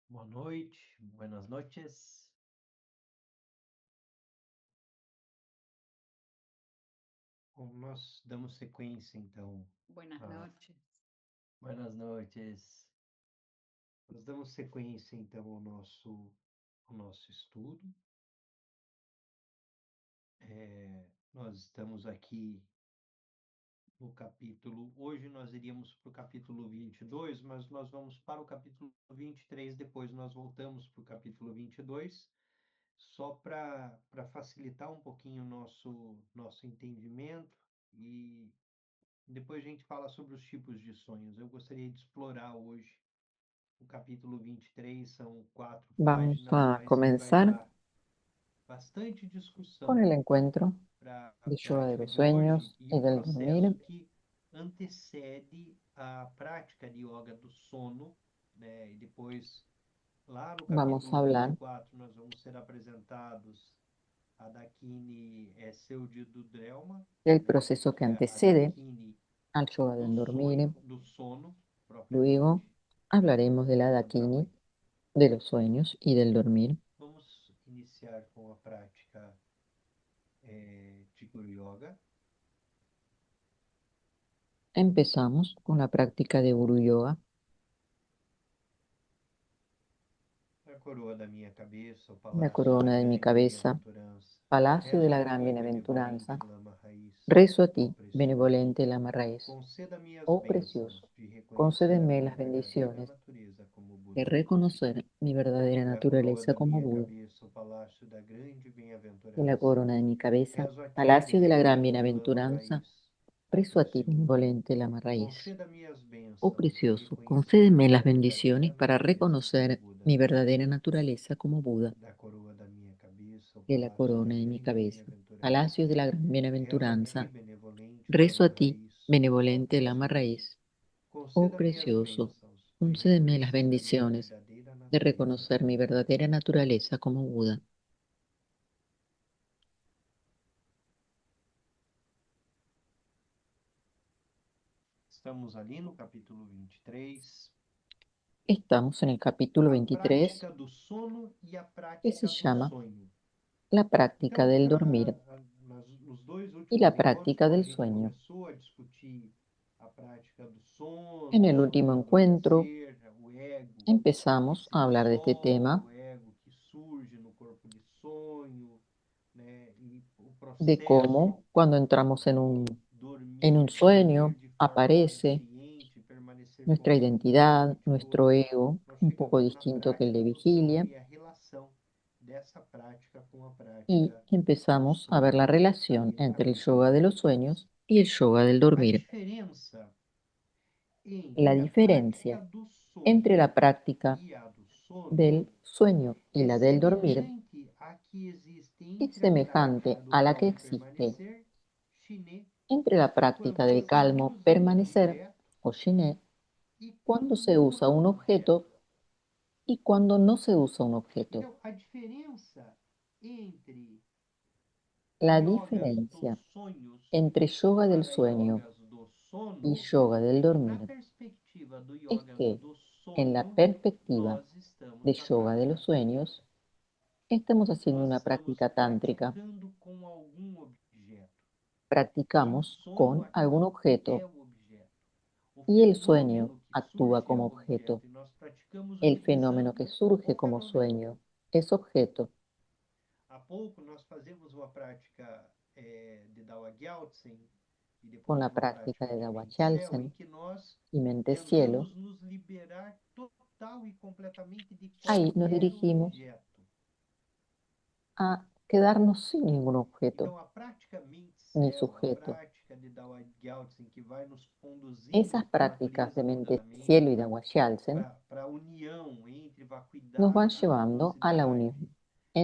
Boa noite, buenas noches. Bom, nós damos sequência, então, Buenas a noches. buenas noites. Nós damos sequência, então, ao nosso estudo. Nós estamos aqui no capítulo. Hoje nós iríamos para o capítulo 22, mas nós vamos para o capítulo 23. Depois nós voltamos para o capítulo 22, só para facilitar um pouquinho o nosso entendimento e depois a gente fala sobre os tipos de sonhos. Eu gostaria de explorar hoje o capítulo 23, são 4 Vamos páginas, a mas que vai comenzar dar bastante con discussão el encuentro para a de yoga de prática los de hoje sueños e y o del dormir. processo que antecede a prática de yoga do sono, né? E depois, lá no Vamos a capítulo hablar 24, nós vamos ser apresentados a Dakini Seude do Drelma, del né? proceso que Que é a antecede Dakini al yoga del dormir. do sono, Luego propriamente, hablaremos de la do Dakini, trabalho. de los sueños y del dormir. Vamos iniciar com a prática de Guru Yoga. Empezamos con la práctica de Guru Yoga. A coroa da minha cabeça, o La palácio da corona de mi grande cabeza, bem-aventurança. palacio de Rezo la a gran ti, benevolente bienaventuranza. lama raiz, Rezo a ó ti, precioso. benevolente Lama Raíz. Conceda-me as Oh bênçãos precioso, de reconhecer a concédeme minha las verdadeira bendiciones natureza como de Buda. reconocer mi verdadera Da coroa naturaleza da como minha Buda. cabeça, o palácio da grande De la bem-aventurança. corona de mi cabeza, Rezo a ti, palacio de la gran benevolente lama bienaventuranza, raiz, ó rezo a ti, precioso. benevolente Lama Raíz. Conceda-me as Oh bênçãos de precioso, reconhecer a concédeme las minha verdadeira bendiciones para natureza como reconocer Buda. mi verdadera naturaleza como Buda. Da coroa da minha cabeça, o De la palácio da corona de mi grande cabeza, bem-aventurança. palacio de la gran Rezo a ti, bienaventuranza, benevolente rezo lama a ti, raiz, ó benevolente Lama precioso. Raíz. Oh Conceda-me as precioso, bênçãos de concédeme las reconhecer a minha bendiciones verdadeira de natureza reconocer mi como Buda. verdadera naturaleza como Buda. Estamos ali no capítulo 23. Estamos en el capítulo A 23 prática do sono e a que se prática do llama sonho. la práctica Então, del dormir nos dois y últimos la encontros, práctica a del gente sueño. começou a discutir a prática do En sono el sobre último o encuentro adormecer, o ego que empezamos se a hablar de este dissolve, tema, o ego que surge no corpo de sonho, né? E o de processo cómo cuando entramos de en dormir, un de dormir sueño de forma aparece consciente, permanecer nuestra consciente a identidad, noite nuestro toda. ego, Nós un poco chegamos na distinto que el prática de do sono vigilia, e a relação dessa prática com a y prática do empezamos a ver sono. la Está relación ali no entre el capítulo yoga de los 23. sueños y el yoga del A dormir. diferença La entre a prática diferencia do entre sonho la práctica e a do sono del sueño y é la del dormir semelhante à que existe es entre a prática semejante do a la que calmo existe permanecer, chiné, entre la práctica quando del nós calmo usamos um permanecer objeto o shiné e cuando quando se não usa há un objeto. objeto y cuando no se usa un objeto. Então, a diferença entre La yogas dos diferencia sonhos entre yoga del para sueño yogas do y sono, yoga del na dormir perspectiva do es yogas que do en la sono, perspectiva nós estamos de na yoga de prática los sueños estamos haciendo nós una estamos práctica tántrica, praticando com algum objeto. E o practicamos sonho con algún aqui objeto é o objeto. O y el sueño fenômeno que actúa surge é como o objeto. objeto e nós praticamos El fenómeno que utilizando surge o como fenômeno. sueño es objeto. Há pouco nós fazemos uma prática de Dawa Gyaltsen e Con depois la uma práctica prática de de mente céu, em Dawachialsen que nós y mente cielo, tentamos nos liberar total e completamente de ahí nos qualquer dirigimos objeto. a quedarnos sin ningún objeto Então, a prática mente ni céu, a sujeto. prática de Dawa Gyaltsen, que vai nos conduzindo Esas para a prácticas de pureza do mente andamento, cielo y Dawachialsen para a união entre nos van vacuidade e llevando a la luminosidade, unión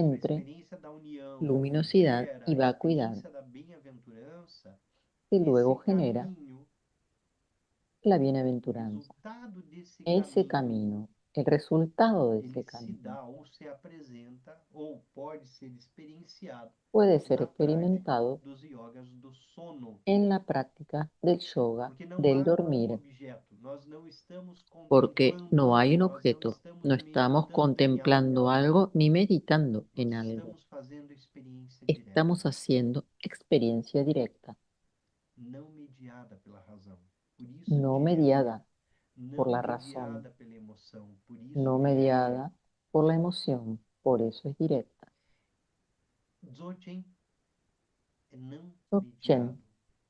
a entre experiência da união que luminosidad gera y a vacuidad, experiência da bem-aventurança, que esse luego genera caminho, la o bienaventuranza. resultado desse Ese caminho, camino, el resultado de ele ese se camino, dá ou se apresenta ou pode ser experienciado puede ser na prática experimentado dos yogas do sono, en la práctica del yoga porque não del há um dormir, objeto. nós não estamos porque contemplando no hay algo, un nós não objeto, no estamos estamos meditando em contemplando algo, algo ni meditando nós en algo. estamos fazendo experiência direta, Estamos haciendo experiencia directa, não mediada pela razão. Por isso no direta, mediada por não la razón, mediada pela emoção, por isso no direta. mediada por la emoción, por eso es directa. Dzogchen é não Dzogchen mediado,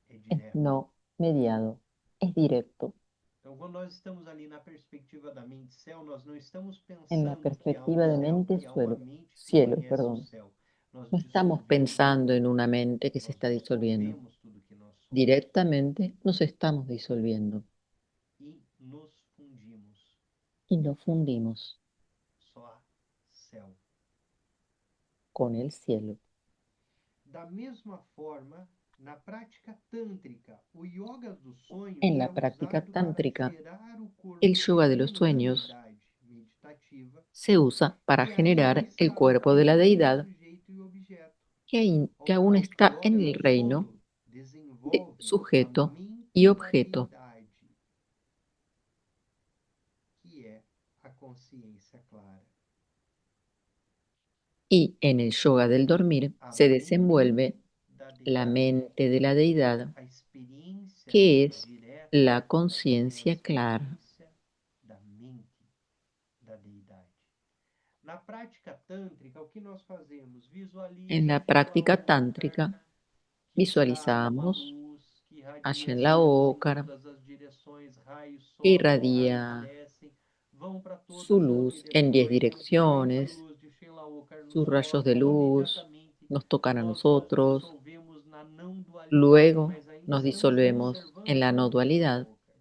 é es direto. no mediado, es directo. Então, quando nós estamos ali na perspectiva da mente-céu, nós não estamos En la pensando que há um perspectiva de céu, que há uma mente-suelo, mente que cielo, conhece o perdón. céu. Nós No estamos dissolvemos pensando en tudo, una mente que se nós está disolviendo. dissolvemos tudo que nós somos Directamente nos estamos disolviendo e nos fundimos. y nos fundimos Só há céu. con el cielo. Da mesma forma, na prática tântrica, o yoga dos sonhos En é la práctica usado para tántrica, gerar o el corpo yoga de los divino da sueños deidade meditativa se usa para que ainda generar el está no cuerpo de la reino do deidad sujeito e objeto, que ao aún qual que o está yoga en el do reino sono de desenvolve a sujeto y mente da objeto, deidade, que é a consciência clara. y en el yoga del dormir A se mente desenvuelve da la deidade, mente de la deidad, a experiência que es direta la é a conciencia clara. experiência da mente da deidade. Na prática tântrica, o que nós fazemos? En Visualize la práctica Shelaokar, tántrica que está uma visualizamos luz que irradia allá en la luz em ócara todas as direções, raios que sobem, raios irradia descem, vão para su todas as luz en 10 direções, os raios de direcciones, luz de Shelaokar nos sus rayos de tocam luz imediatamente. nos tocan a Nós nos nosotros, dissolvemos na não dualidade, luego mas ainda nos estamos disolvemos en la no observando dualidad, Shelaokar.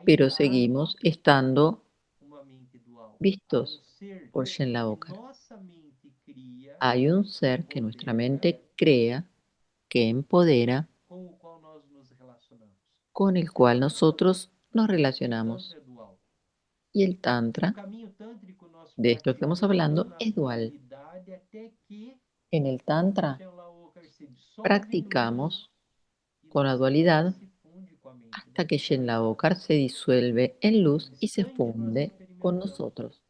pero Ainda há seguimos estando uma mente dual, há um vistos ser por Shenla que Okar. nossa mente cria, Hay un que ser que nuestra empodera, mente crea, que empodera, com o qual nós nos relacionamos. con el cual nosotros nos relacionamos. Tantra é dual. Y el No Tantra, caminho tântrico, nós de esto que estamos praticamos hablando, na es dual. dualidade até que En el Tantra Shenlaokar se dissolve em luz practicamos e con la nossa mente dualidad se funde com a mente da hasta que deidade. Shenla Okar se disuelve en No luz y se instante, nós funde con experimentamos nosotros.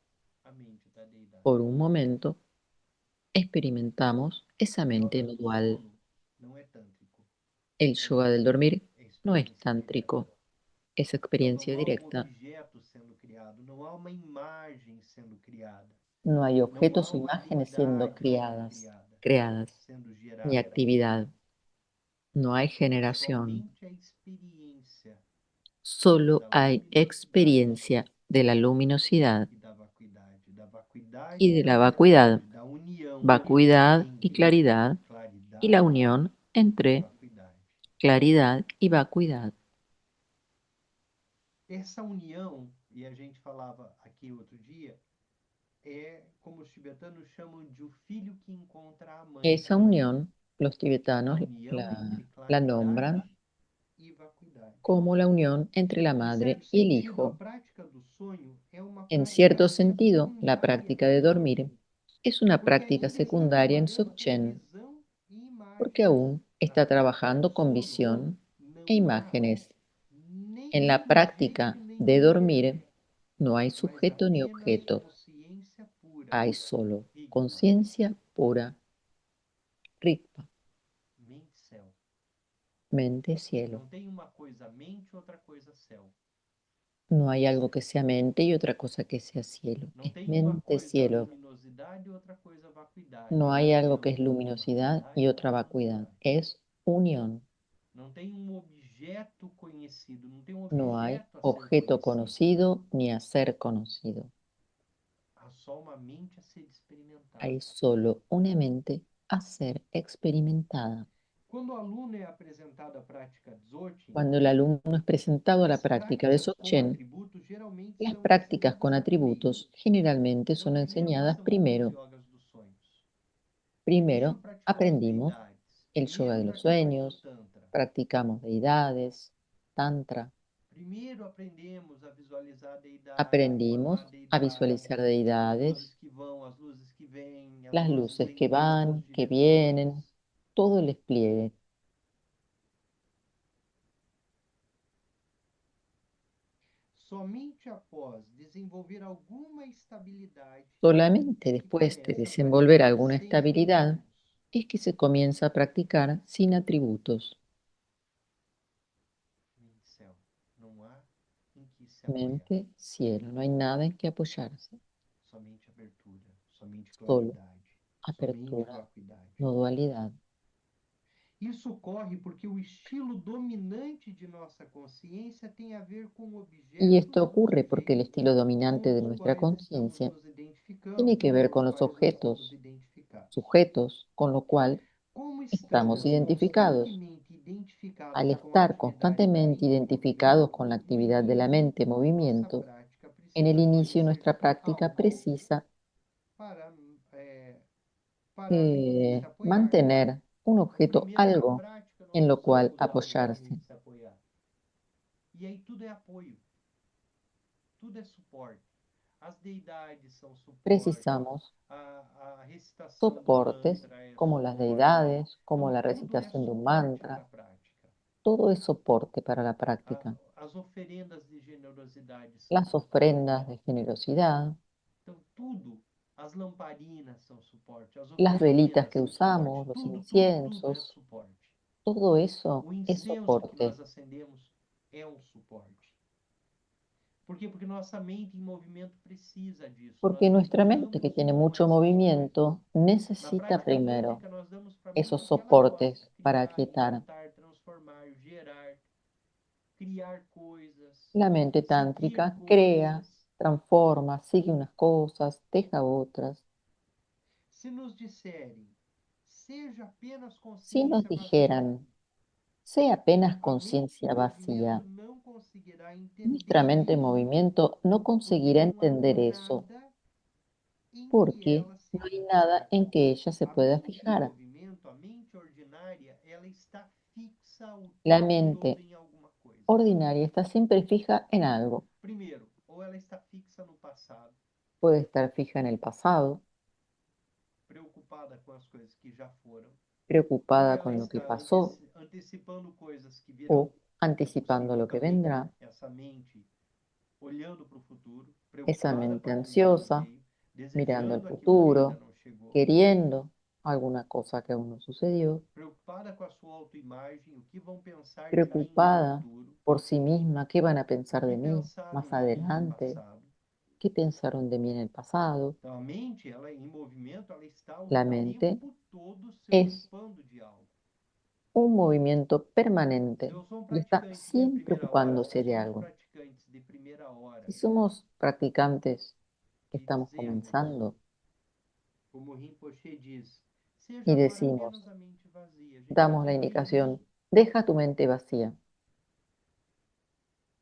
a mente da deidade. Por un momento experimentamos esa O mente yoga no do dual. sono não é tântrico, El yoga del dormir é no es experiência direta. tántrico, es Então experiencia não há um directa. objeto sendo criado, não há uma imagem sendo criada, No hay não há objetos o uma imágenes siendo atividade sendo criada, creadas, sendo ni gerada. actividad. No hay generación. Somente a experiência Solo da hay luminosidade experiencia de la luminosidad e da y vacuidade e de la claridade, vacuidad, da união vacuidad y entre claridad, y la claridade unión e entre vacuidade. claridad y vacuidad. Essa união, e a gente falava aqui outro dia, é como os tibetanos chamam de o filho que encontra a mãe. Esa unión, los A tibetanos união entre la claridade nombran e vacuidade. como la unión entre la Em madre certo y el sentido, a hijo. prática do sonho é uma En prática cierto sentido, la secundária práctica de em dormir Dzogchen, es una porque práctica ainda está secundaria en trabalhando com Dzogchen, visão e porque imagens. aún Na está prática do trabajando con sono, visión e não há imágenes. En nenhum la sujeito práctica e nem de objeto, dormir no hay mas sujeto ni apenas objeto, consciência pura, hay solo Rigpa, conciencia pura, Rigpa, mente céu. mente cielo. Não tem uma coisa mente, outra coisa céu. No hay algo que sea mente y otra cosa que sea cielo. Não Es tem uma mente coisa cielo. luminosidade e outra coisa vacuidade. No É hay algo que es união. luminosidad y Unidade e otra vacuidad. luminosidade. Es unión. Não tem um objeto conhecido, não tem um No hay objeto a ser objeto conhecido. conocido ni a ser conocido. Há só uma mente a ser experimentada. Hay solo una mente a ser experimentada. Quando o aluno é apresentado à prática Dzogchen, Cuando el alumno es presentado a la as práctica de práticas com Dzogchen, atributos geralmente las são prácticas con ensinadas primeiro. atributos generalmente Então, son primeiro enseñadas passamos pelos primero. yogas dos sonhos. Primeiro Primero praticamos aprendimos deidades. el yoga Primeiro de los praticamos o sueños, Tantra. practicamos deidades, tantra, Primeiro aprendemos a visualizar a deidade, a formar a aprendimos a deidade, visualizar as luzes deidades, que vão, as luzes que vêm, as las luzes luces em que todas as van, que direções. vienen, todo el despliegue. somente após desenvolver alguma estabilidade Solamente é que después de começa a desenvolver praticar alguna sem estabilidad atributos. es que se comienza a practicar sin atributos. Nem céu, não há em que se apoiar. Mente, cielo, no hay nada en que apoyarse, Somente abertura, somente solo claridade, somente apertura, vacuidade. no dualidad. Isso ocorre porque o estilo dominante de nossa consciência tem a ver com Y objetos esto ou ocurre porque el sujeitos estilo dominante com de os nuestra quais estamos conciencia nos identificando, tiene que ver com os con los quais nós estamos objetos, identificados. sujetos, con lo cual Como estamos estamos identificados. constantemente Al identificados com a estar atividade da constantemente mente em identificados con movimento, la no actividad de la início, mente en nossa movimiento, prática en el precisa inicio conhecer nuestra práctica algo precisa para, para em que se apoiar. mantener un Então, objeto, primeiro, na algo prática, nós en lo cual usamos algo para a apoyarse. gente se apoiar. E aí tudo é apoio, tudo é suporte. As deidades são suporte, Precisamos a recitação do soportes mantra é como las suporte. deidades, como Então, la tudo é recitación de un suporte mantra. para a prática. Todo es soporte para la práctica. As oferendas de generosidade são Las suporte. ofrendas de generosidad, Então, tudo, as lamparinas são suporte, as las velitas oferendas que são suporte, usamos, los tudo é inciensos, suporte. todo eso O es incenso que soporte. nós acendemos é um suporte. Por quê? Porque nossa mente em movimento precisa disso. Porque Nós nuestra mente, que vibramos tiene com mucho essas coisas. movimiento, Na necesita prática primero tântrica, nós damos para a mente esos o que ela gosta: soportes para criar, aquietar. inventar, transformar, gerar, criar coisas, La mente seguir tántrica crea, coisas. transforma, sigue unas cosas, deja otras. Se nos disserem, seja apenas Si nos consciência vazia, dijeran, sé apenas a mente em conciencia movimento vacía, não conseguirá nuestra entender mente en isso, movimiento no porque conseguirá não há entender eso, nada em que porque ela se no hay fixe. nada en que ella se A pueda mente em fijar. movimento, a mente ordinária, ela está fixa o La tempo todo mente em alguma coisa. ordinaria está siempre fija en algo. Primeiro, ou ela está fixa no passado, Puede estar fija en el pasado, preocupada com as coisas que já foram, ou preocupada ela con lo que está pasó antecipando coisas que o virão. É anticipando possível lo que também vendrá. essa mente olhando para o futuro, Esa preocupada com mente aquilo que não ansiosa, veio, mirando el desejando aquilo que ainda futuro, não chegou, queriendo alguna cosa que aún no sucedió, preocupada com a sua autoimagem, o que vão pensar de mim no preocupada futuro, por sí misma, qué van a o pensar que de mí pensaram más de mim no adelante, passado. qué pensaron de mí en el pasado. Então a mente, ela em movimento, ela está o La mente tempo todo se es ocupando de algo. un movimiento Se permanente eu sou um y está praticante de siempre primeira hora, ocupándose de somos algo. praticantes de primeira hora Si somos practicantes que e estamos dizemos, comenzando como Rinpoche diz, seja y agora decimos, apenas a mente vazia. A gente vai damos la pedir isso. indicación, deja tu mente vacía.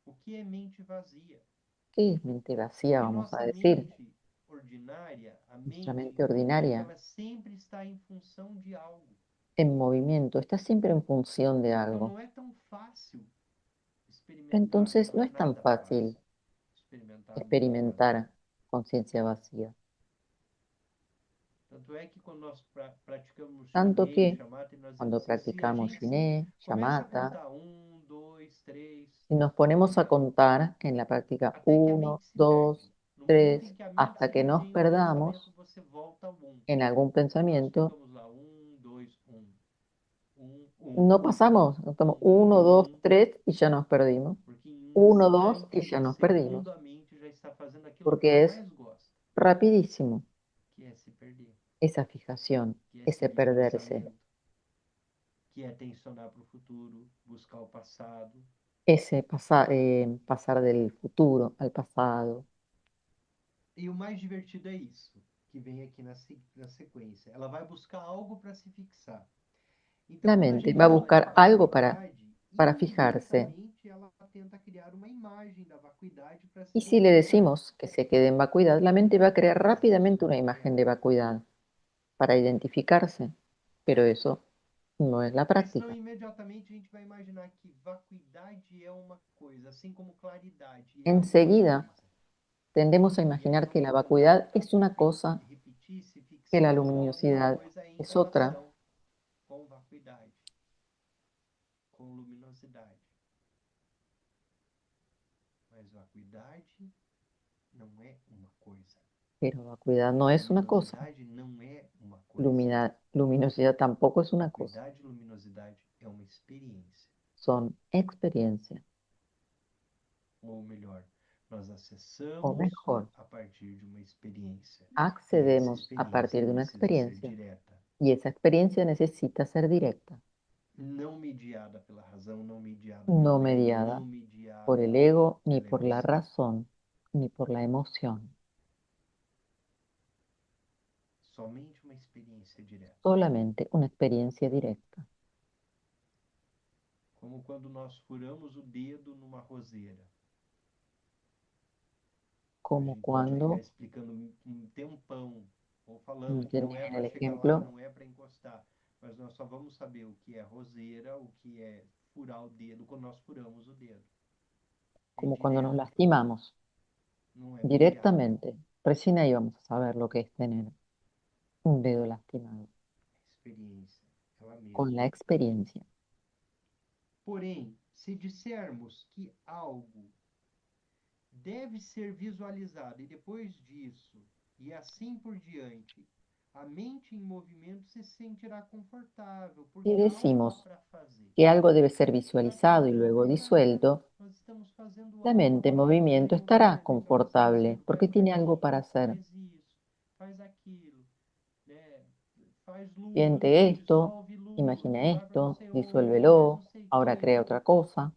O que é mente vazia? ¿Qué es mente vacía, Porque vamos a nossa decir? mente ordinária, a Nuestra mente em mente movimento, ordinaria ela sempre está em função de algo. en movimiento está siempre en función de Então algo. não é tão fácil experimentar, Entonces não no é es tan nada fácil fácil experimentar a mente vazia. experimentar conciencia vacía. Tanto é que quando nós praticamos Tanto chinês, que chamata, nós dizemos cuando assim, se a practicamos gente Shiné, começa a Shamatha, contar um, dois, três, si nos ponemos a contar en la práctica até que a uno, mente se perde. 2, No momento 3, em que a mente hasta se que nos desvia em um pensamento, perdamos você volta ao um. en algún E nós pensamiento, ficamos lá, um, dois, um. Um, um, no pasamos, estamos um, 1, 2, um. 3 y ya nos perdimos. Porque em um 1, 2 y instante, ya um nos perdimos. segundo, a mente já está fazendo aquilo que ela Porque es mais gosta, rapidísimo que é se perder, esa fijación, que é ese seguir o perderse, pensamento, que é tensionar para o futuro, buscar o passado. ese pasar del futuro al pasado. E o mais divertido é isso, que vem aqui na sequência. Ela vai buscar algo para se fixar. Então, La quando a mente gente va a fala de buscar algo vacuidade, para fijarse. imediatamente ela tenta criar uma imagem da vacuidade para se Y si le identificar. decimos que se quede en vacuidad, la mente va a crear rápidamente una imagen de vacuidad para identificarse. Pero eso no es la Porque senão, práctica. imediatamente, a gente vai imaginar que vacuidade é uma coisa, assim como claridade é outra Enseguida coisa. tendemos a E aí imaginar nós que la vamos tentar vacuidad voltar, es una cosa, repetir, se que la fixar só em uma luminosidad coisa em es otra. relação com vacuidade, com luminosidade. Mas vacuidade Pero vacuidad no es una cosa. Luminosidade não é uma coisa. Luminosidad tampoco es una cosa. Vacuidade e luminosidade é uma experiência. Son experiencias. Ou melhor, nós O acessamos mejor, a partir de uma experiência. E essa accedemos a experiência partir de una precisa ser experiencia. direta. Y esa experiencia necesita ser directa, Não mediada pela razão, não mediada no pelo ego, mediada não por el mediada ego, ni pela por la emoção. razón, ni por la emoción. Somente uma experiência direta. Solamente una experiencia directa. Como quando nós furamos o dedo numa roseira. A Como gente pode ficar cuando, explicando um tempão, ou falando que não é en el para chegar lá, ejemplo, não é para encostar. Mas nós só vamos saber o que é roseira, o que é furar o dedo, quando nós furamos o dedo. É como cuando nos direto, lastimamos não é mediado. directamente. Recién ahí vamos a saber lo que es tener un dedo lastimado, A experiência, ela mesma. con la experiencia. Porém, se dissermos que algo deve ser visualizado e depois disso, e assim por diante, a mente em movimento se sentirá confortável, Si porque há algo decimos para fazer. que algo debe ser Tá visualizado y tentando, luego tá, disuelto, nós estamos fazendo la algo, mente a en mente está em movimiento estará movimento, então ela está confortable dizendo, vai porque para tiene algo aqui, para hacer. faz isso, faz aquilo, né? Faz Siente luz, esto, dissolve luz, imagina vai para não esto, sei onde, faz não disuélvelo, sei o ahora quê. crea otra cosa.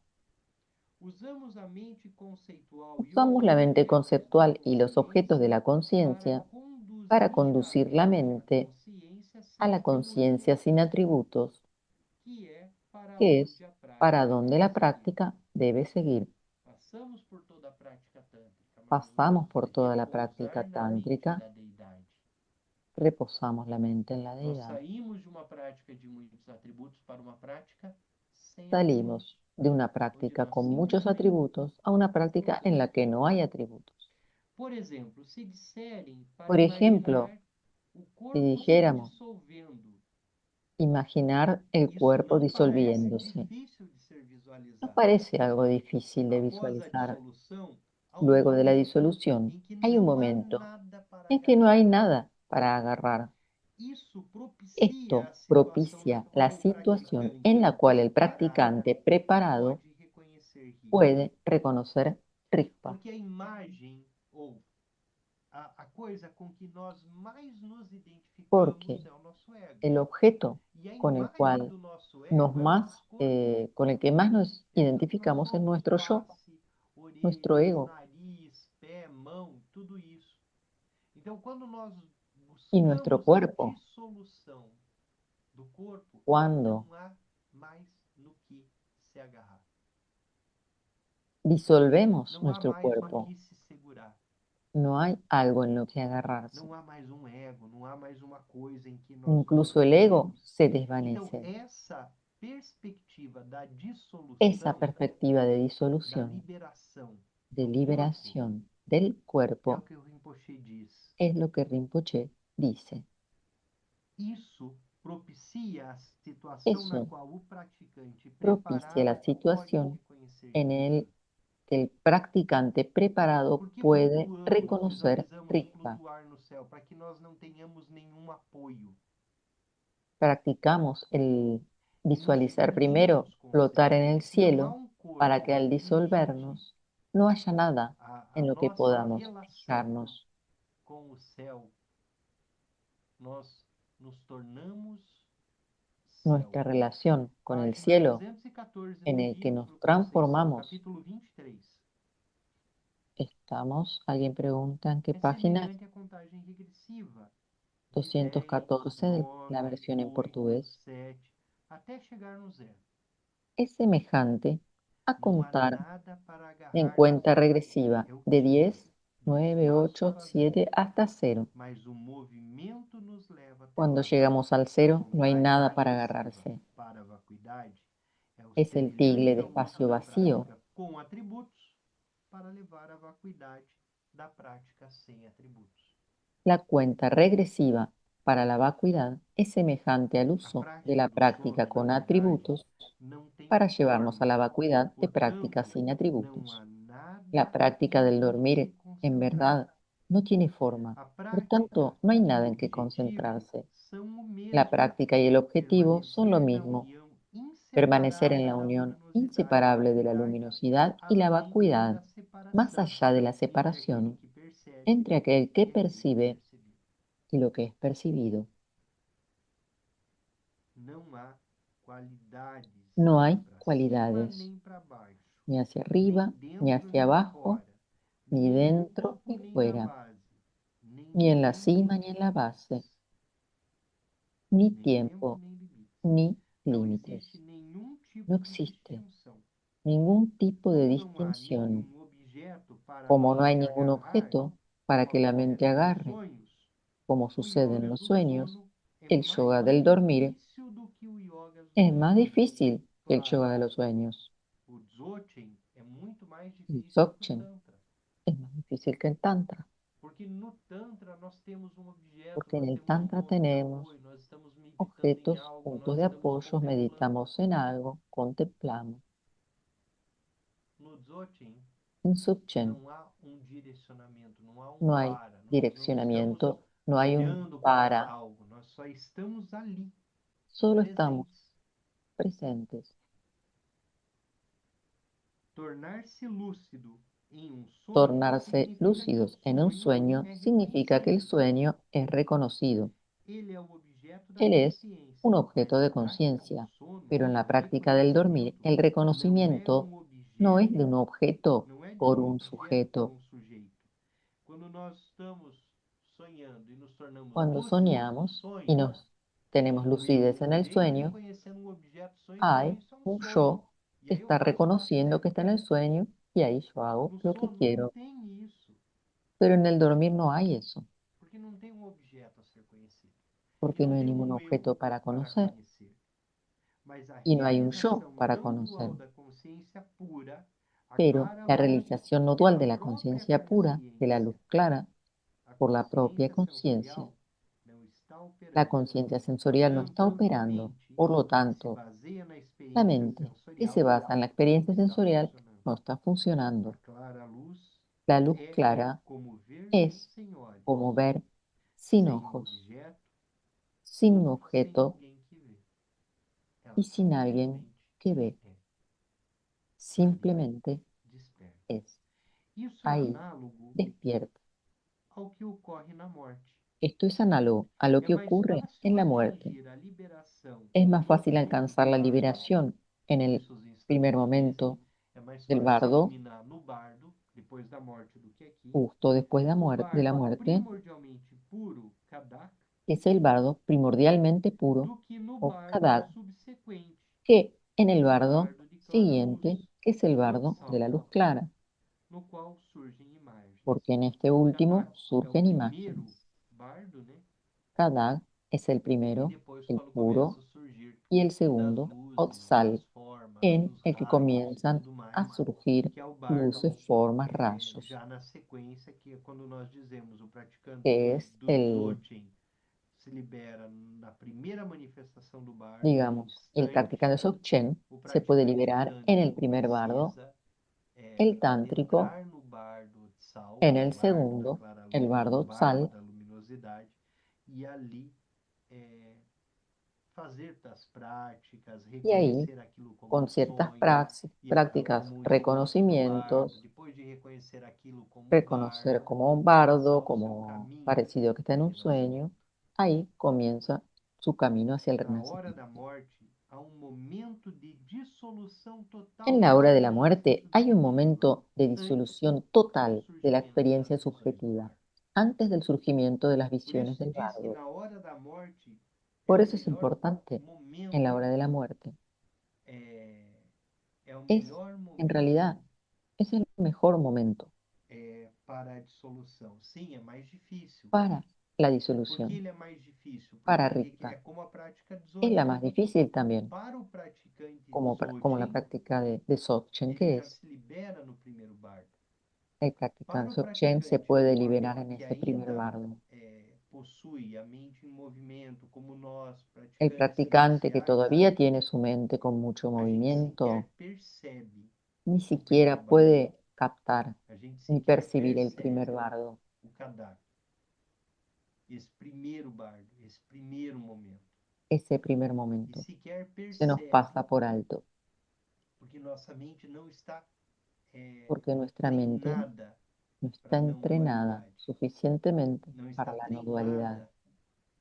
Usamos a mente conceitual e Usamos os la mente objetos da conceptual y los objetos de consciência la conciencia para conducir la mente consciência a sem la atributos, conciencia sin atributos, que é para que es onde a para prática donde deve la seguir. práctica debe seguir. Passamos por toda a prática tântrica, mas Pasamos por toda la práctica repousar na mente tántrica, da deidade. reposamos la mente en la Nós deidad. saímos de uma prática de muitos atributos para uma prática sem atributos, Salimos de una onde práctica nós con muchos simplesmente atributos a una práctica en la que no hay atributos. Por exemplo, se disserem para Por ejemplo, imaginar o si corpo se dijéramos dissolvendo, imaginar el isso cuerpo não parece disolviéndose, difícil de ser no visualizado. parece algo difícil de Após a visualizar. dissolução, há um Luego de la momento disolución, em que hay un não há momento nada para en que no hay agarrar. nada para agarrar. Isso propicia Esto a situação na propicia la qual o situación en praticante la cual el preparado practicante preparado pode reconhecer risco. puede reconocer rispas, Porque a imagem ou a coisa com que nós mais nos porque identificamos é o nosso ego. el objeto E a con el imagem cual do nosso ego é o nosso corpo. con el que más nos É tudo, identificamos nosso es olho, nuestro yo, face, nuestro orelha, ego nariz, pé, mão, tudo isso. Então, quando nós y nuestro buscamos a cuerpo. dissolução do corpo, Cuando não há mais no que se agarrar. disolvemos Não há nuestro mais no cuerpo, que se segurar. no hay algo en lo que agarrarse. Não há mais um ego, não há mais uma coisa em que nós nos Incluso el ego apoiemos. se Então, desvanece. essa perspectiva da Esa dissolução, perspectiva de da disolución, liberação de do corpo, liberación del é o cuerpo, que o Rinpoche diz. es lo que Rinpoche dice. Isso propicia a situação na Eso qual o praticante propicia la preparado pode situación reconhecer en risco. el que el practicante preparado Por que puede flutuamos, reconocer visualizamos rispas. flutuar no céu? Para que nós não tenhamos nenhum apoio. Practicamos el E nos visualizar primero, fundimos com o flotar céu. en el Se não há cielo, um para corpo que al que limite disolvernos no haya nada a en lo que nossa podamos relação fijarnos. com o céu, nós nos tornamos céu. Nuestra relación con el Página cielo 214 en do el que nos livro Conceição, transformamos. capítulo 23. Estamos, alguien pregunta en qué É página, semelhante à contagem regressiva de 10, 214 de la 9, versión en 8, portugués. 7, até chegar no zero. Es semejante a Não há contar nada para en agarrar no cuenta zero. regresiva É o de que 10, do 9, espaço 8, vazio. 7 hasta 0. Mas o movimento nos leva até Cuando lá. llegamos al cero, no hay nada Unidade para regressiva agarrarse. para a vacuidade é o Es el tigle de semelhante ao uso espacio da vacío. prática com atributos para levar a vacuidade da prática sem atributos. La cuenta regresiva para la vacuidad es semejante al A uso de prática la do práctica sono da con verdade atributos não tem para llevarnos a forma, la vacuidad de prácticas portanto, sin não atributos. há nada La práctica em del que dormir en verdad, no tiene forma. A Por prática tanto, no hay e o nada en qué objetivo concentrarse. são o La mesmo: práctica y el objetivo son lo permanecer na mismo, união permanecer en inseparável la da unión luminosidade e inseparable de la vacuidade, luminosidad y la além vacuidad, da más separação allá de la entre aquele separación que percebe entre aquel que e aquele que é percibe percebido. y lo que es percibido. Não há qualidades No hay para cima cualidades, nem para baixo, ni hacia nem arriba, ni dentro hacia nem abajo, fora, ni nem no dentro topo ni nem na fuera, base, nem ni en la tempo cima ni nem en la base, limites. ni Nem tempo tiempo nem limites. ni Não existe límites. nenhum No tipo de existe distinção. ningún tipo de Como não há distinción, nenhum objeto para a como no hay mente ningún agarrar, objeto para como que la mente acontece nos agarre, sonhos, como o sucede en yoga los do sueños. sono é El mais yoga del dormir difícil do que o yoga es do más sono. difícil que el Claro, yoga de los sueños. o Dzogchen é muito mais Y difícil que o Dzogchen Tantra. es más difícil que el Tantra, Porque no Tantra nós temos um objeto, porque en nós el temos um Tantra ponto de tenemos apoio, nós estamos meditando em objetos, algo, puntos nós de estamos apoyo, contemplando. meditamos en algo, contemplamos. No Dzogchen En Dzogchen não há um direcionamento, não há um no hay para. Nós não estamos direccionamiento, no hay un olhando para para, algo, nós só estamos ali, solo estamos presentes. presentes. Tornar-se lúcido em um sonho Tornarse significa que o lúcidos en un sonho sueño é significa que el reconhecido. sueño es reconocido. Ele é o objeto da Él es un consciência, objeto mas na de prática do conciencia, sono, pero en la o práctica del dormir, reconhecimento el não é reconocimiento um no es de objeto, un objeto não é de por um un objeto por sujeto. um sujeito. Quando nós estamos sonhando e nos tornamos Cuando lúcidos no soñamos y sonho, nos tenemos sou eu, lucidez o en el sujeito, sueño, reconhecendo um objeto sonho e dizendo hay isso é um un sonho. yo E que aí eu está faço o que eu reconociendo quiser. que está en el sueño y ahí yo hago No lo que sono não quiero. tem isso, Pero en el dormir no hay eso, porque não tem um objeto a ser conhecido. E porque não no hay tem ningún um eu objeto para para conocer conhecer. Mas a y no hay un yo realização para não dual conocer. da consciência pura, a Pero clara la luz realización no dual pela de la própria conciencia pura, de la luz consciência, clara, a por la propia consciência conciencia, sensorial, não está la operando. conciencia sensorial no está Portanto, a operando. mente Por lo que se tanto, baseia na la experiência mente que se sensorial basa en la não experiencia está sensorial funcionando. no está A funcionando. clara luz La luz é clara como ver es sem olhos, como ver sin sem um ojos, objeto sin un ou sem objeto alguém que vê. Ela y sin alguien simplesmente que ve. é ali, Simplemente desperta. es Isso é ahí, análogo despierta. ao que ocorre na morte. Esto es análogo a lo É que mais ocurre fácil en la muerte. atingir a liberação Es más no fácil momento alcanzar do la bardo, liberación en el isso os primer instrumentos momento dizem, é mais del fácil se bardo, iluminar no bardo, depois da morte, do que aqui. justo después O de la bardo muerte, primordialmente puro, Kadak, es el bardo primordialmente puro do que no o bardo Kadag, subsequente, que en el que é o bardo bardo de clara luz, siguiente, que es el bardo de la Utsal, luz clara, no qual surgem imagens. porque en este Então, último Kadak é o surgen primeiro imágenes. bardo, né? Kadag es el E primero, depois, el quando começa puro, a surgir y el das segundo, luzes, das Otsal, formas, en dos el que raios e comienzan tudo a mais, surgir que é o bardo luces, formas, rayos, já na sequência, que é quando nós dizemos o praticante que es do el, Dzogchen se libera na primeira manifestação do bardo, no digamos, el instante. practicante Dzogchen O se puede praticante liberar en el tântrico primer bardo, precisa el tántrico adentrar no bardo Tsal, en que é o el bardo da segundo, clara el luz, o bardo bardo Tzal, da luminosidade, e ali é, fazer das práticas, y ahí, reconhecer aquilo como con um ciertas sonho e aquilo prácticas, como um início do bardo. reconocimientos, Depois de reconhecer aquilo como um reconocer bardo, como un começar bardo, o seu como caminho parecido que está en de un renascimento. sueño, ahí comienza su camino hacia el Na hora da renacimiento. morte, há um momento de dissolução total En da la hora de la experiência muerte hay un subjetiva, momento de antes disolución do total de la surgimento das experiencia visões do subjetiva, bardo. antes del surgimiento de las Por visiones isso del diz que bardo. na hora da morte é Por o eso es melhor importante en la momento, hora de la muerte. é, é o Es, melhor en momento realidad, es el mejor momento para a dissolução. Sim, é mais difícil. para la Por que disolución, ele é mais difícil? para Porque é Rita. como a prática de Es la Dzogchen. más difícil también, Para o praticante como la Dzogchen, práctica de Dzogchen, ele que já es se libera no primeiro bardo. el practicante Para o Dzogchen se praticante puede liberar Amorfa, en que ese primer ainda bardo. possui a mente em movimento, como nós, El praticantes practicante que iniciais, todavía tiene su mente con mucho a gente sequer movimiento, percebe ni o primeiro siquiera bardo. puede captar A gente ni sequer percibir el primer percebe bardo, o Kadar, esse primeiro bardo, esse primeiro momento. ese primer E momento. sequer Se nos percebe, pasa por alto, porque nossa mente não está porque nuestra mente treinada no para está a não entrenada dualidade, suficientemente não para está la no dualidad, treinada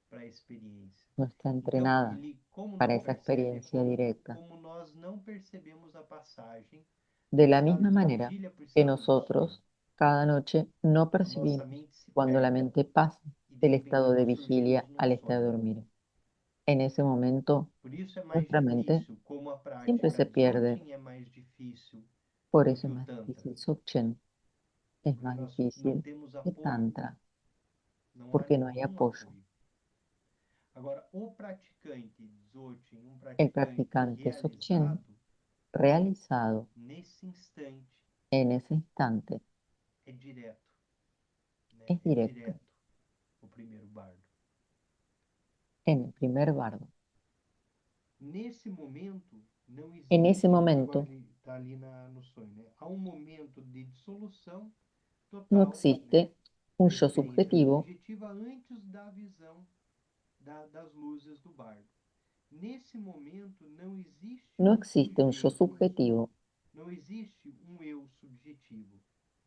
para a experiência. no está Então, entrenada ele, como para não esa percebe, é experiencia directa. como nós não percebemos a passagem De do la estado misma de manera vigília para o que estado do sono. nosotros cada noche no A nossa percibimos mente se cuando la perde mente pasa e de del repente estado de nós vigilia surgimos num al estado de sonho. dormir. En ese momento, Por isso é mais nuestra mente difícil, como a siempre prática se pierde. Dzogchen é mais difícil Por do eso que es o más Tantra, difícil Dzogchen, es porque más nós não difícil temos que apoio, Tantra, não há porque no hay nenhum apoyo. apoio. Agora, o praticante Dzogchen, um El praticante practicante Dzogchen realizado, realizado nesse instante, en ese instante é direto, né? es É directo direto o primeiro bardo. en el primer bardo. Nesse momento, não En ese existe, agora momento ele está ali no sonho, né? Há um momento de dissolução no total, né, existe un da yo experiência subjetivo, subjetiva antes da visão das luzes do bardo. Nesse momento, não existe no um existe un yo sujeito, subjetivo, não existe um eu subjetivo.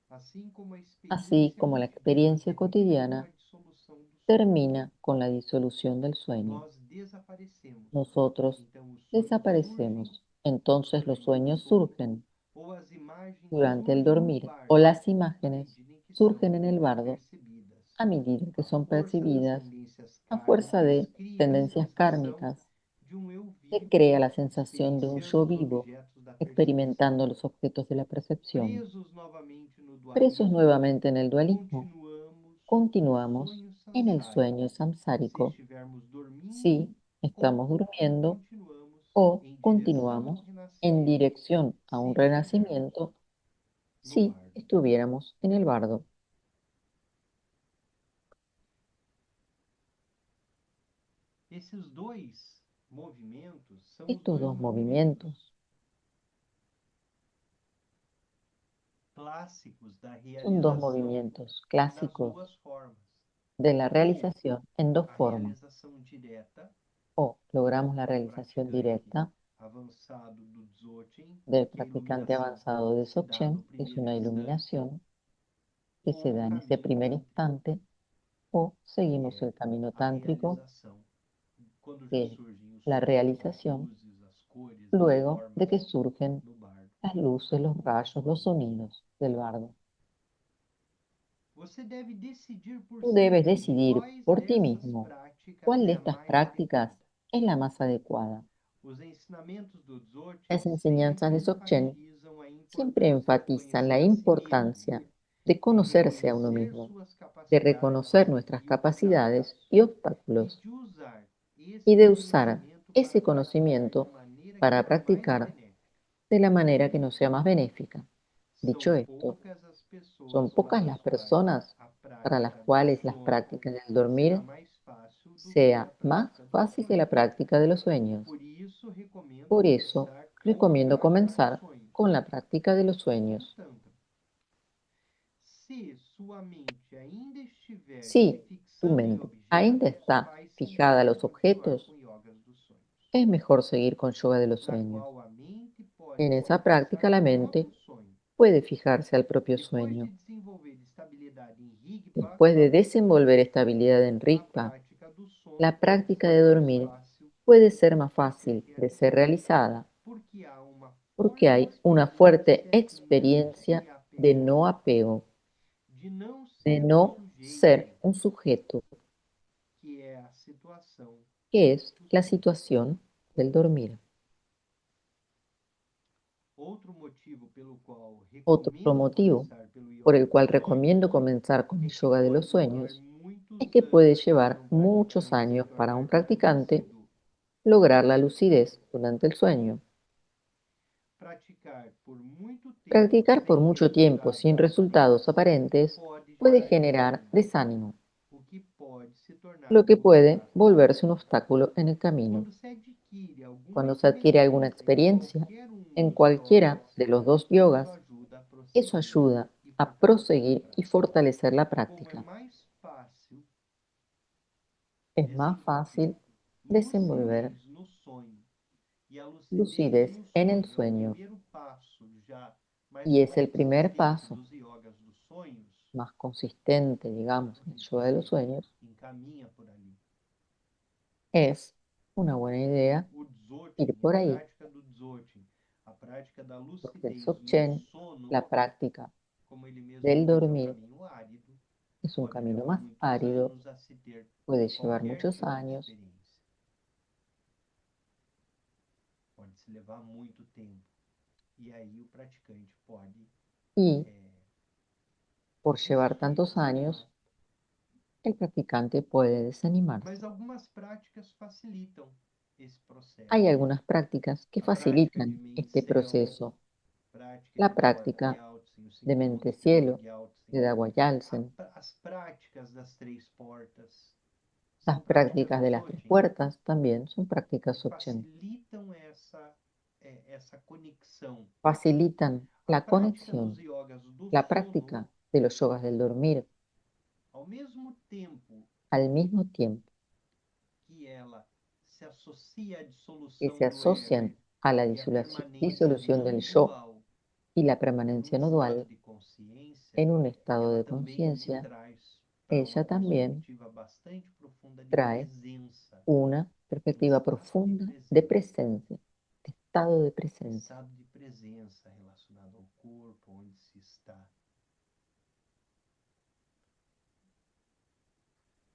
Assim como a así experiência como la cotidiana experiencia termina com a cotidiana dissolução do sonho. termina con la disolución del sueño. Nós desaparecemos. Nosotros Então, os sonhos surgem desaparecemos, entonces los durante o sueños sono, surgen ou as imagens durante el surgem no dormir o bardo las à imágenes medida em que são surgen en el bardo percebidas. a medida que A son força das percibidas tendências a fuerza kármicas de cria a tendencias sensação kármicas de um eu que vivo crea la sensación de un experienciando yo os vivo objetos da percepção. experimentando los objetos de la percepción. Presos novamente no Presos dualismo, nuevamente en el dualismo, continuamos no continuamos sonho en el samsárico. sueño Se samsárico estivermos dormindo si ou estamos durmiendo continuamos o em direção ao continuamos en renascimento dirección a se un estivermos renacimiento no si bardo. estuviéramos en el bardo. Esses dois movimentos são os Estos dois dos movimentos movimientos clássicos da son dos realização movimientos nas clásicos duas formas. de la Ou realización en dos a formas. realização direta O logramos la do realización praticante directa avançado do Dzogchen, del que a practicante iluminação avanzado de se dá no Dzogchen, que es primeiro una instante, iluminación que se ou o da en ese caminho primer tântrico, instante, o que seguimos é el camino a tántrico, realização, quando já que es surgem os la sons, as realización luzes, as cores, as luego de formas que surgen no bardo. las luces, los rayos, los sonidos del bardo. Você deve decidir por Tú si debes mesmo decidir quais por ti dessas mismo práticas cuál de é a estas mais prácticas adequada. es la más adecuada. Os ensinamentos do Dzogchen Las enseñanzas sempre de Dzogchen enfatizam a siempre importância de enfatizan la conhecer a si mesmo, importancia de de conocerse a uno reconhecer mismo, suas de capacidades reconocer nuestras e capacidades obstáculos, y e obstáculos, de usar y esse de usar conhecimento para ese praticar de conocimiento maneira que para for mais practicar benéfica. de la manera que nos sea más benéfica. São Dicho esto, poucas as son pessoas pocas para las as quais personas a para las prática do cuales las sono prácticas del será dormir mais fácil do que a sea más prática dos fácil que la sonhos. práctica de los sueños. Por isso, recomendo Por eso, começar com a recomiendo prática dos comenzar sonhos, con la práctica de los ou do sueños. Tantra. Se sua mente ainda estiver se Si tu fixando em mente ainda objetos, está faz fijada a sentido los continuar objetos, com yogas dos sonhos, es mejor seguir con yoga de los na sueños. qual a mente pode En se esa fixar práctica la no mente próprio sonho. puede fijarse al propio Depois de sueño. desenvolver estabilidade em Rigpa, Después de desenvolver estabilidad en a Rigpa, prática do sono la pode práctica ser de mais dormir fácil puede ser más de ser fácil de ser realizada, realizada porque há uma porque forte hay una fuerte experiência de não experiencia se de apegar, no apego, de não de ser um no sujeito, ser un sujeto, que é a situação que es do la sono. situación del dormir. Outro motivo pelo qual Otro recomendo motivo começar pelo por yoga el dos cual sonhos recomiendo comenzar con é el que yoga de los pode levar sueños es muitos que puede anos llevar para um muchos praticante se años para un tornar practicante lúcido lograr la durante o sono. lucidez durante el sueño. Praticar por muito tempo Practicar por sem mucho tiempo resultados sin resultados aparentes aparentes pode puede gerar generar desânimo, desánimo, o que pode se tornar lo um que puede obstáculo. volverse un obstáculo en el camino. Quando se adquire alguma Cuando se adquiere alguna experiência experiencia em en qualquer um dos cualquiera yogas, de los dos isso yogas, ajuda a Eso ayuda e a fortalecer a proseguir y prática. fortalecer la Como é práctica. mais fácil Es más desenvolver fácil desenvolver lucidez no sonho, e a lucidez lucidez no en el sonho é o sueño primeiro passo já mais y es el primer consistente paso dos yogas dos sonhos, más consistente, digamos, en el yoga de los você sueños. encaminha por ali. Es una buena idea O ir Dzogchen, a por ahí, prática do Dzogchen, a prática da porque el lucidez no Dzogchen, sono, la práctica como ele mesmo del diz, é um dormir, caminho árido, es un pode camino levar más muitos árido, anos a se ter puede llevar qualquer muchos tipo de años experiência. Pode se levar muito tempo. E aí o praticante pode y é, por llevar desistir, tantos desanimar. años, el practicante puede Mas desanimarse. algumas práticas facilitam esse Hay processo. algunas prácticas que A prática de facilitan este Mencel, proceso. prática de La Porta práctica Gyaltsen, o de cinturão mente de Porta cielo, Gyaltsen, de Dagua Yalsen, as práticas das três portas, las são práticas prácticas do de las tres Dzogchen puertas también son prácticas que Dzogchen. facilitam essa conexão. Facilitan A la prática dos conexión, yogas do la sono, práctica de los yogas del dormir, ao mesmo tempo al mismo tiempo que ela se associa à que dissolução se do ego asocian a la e à permanência disolución não del yo dual y la num permanencia no estado dual de consciência, en un estado ela de também lhe conciencia, traz para uma ella también perspectiva bastante profunda de trae presença, una um perspectiva estado de profunda de presença, presencia, de estado de um presencia. estado de presença relacionado ao corpo, onde se está.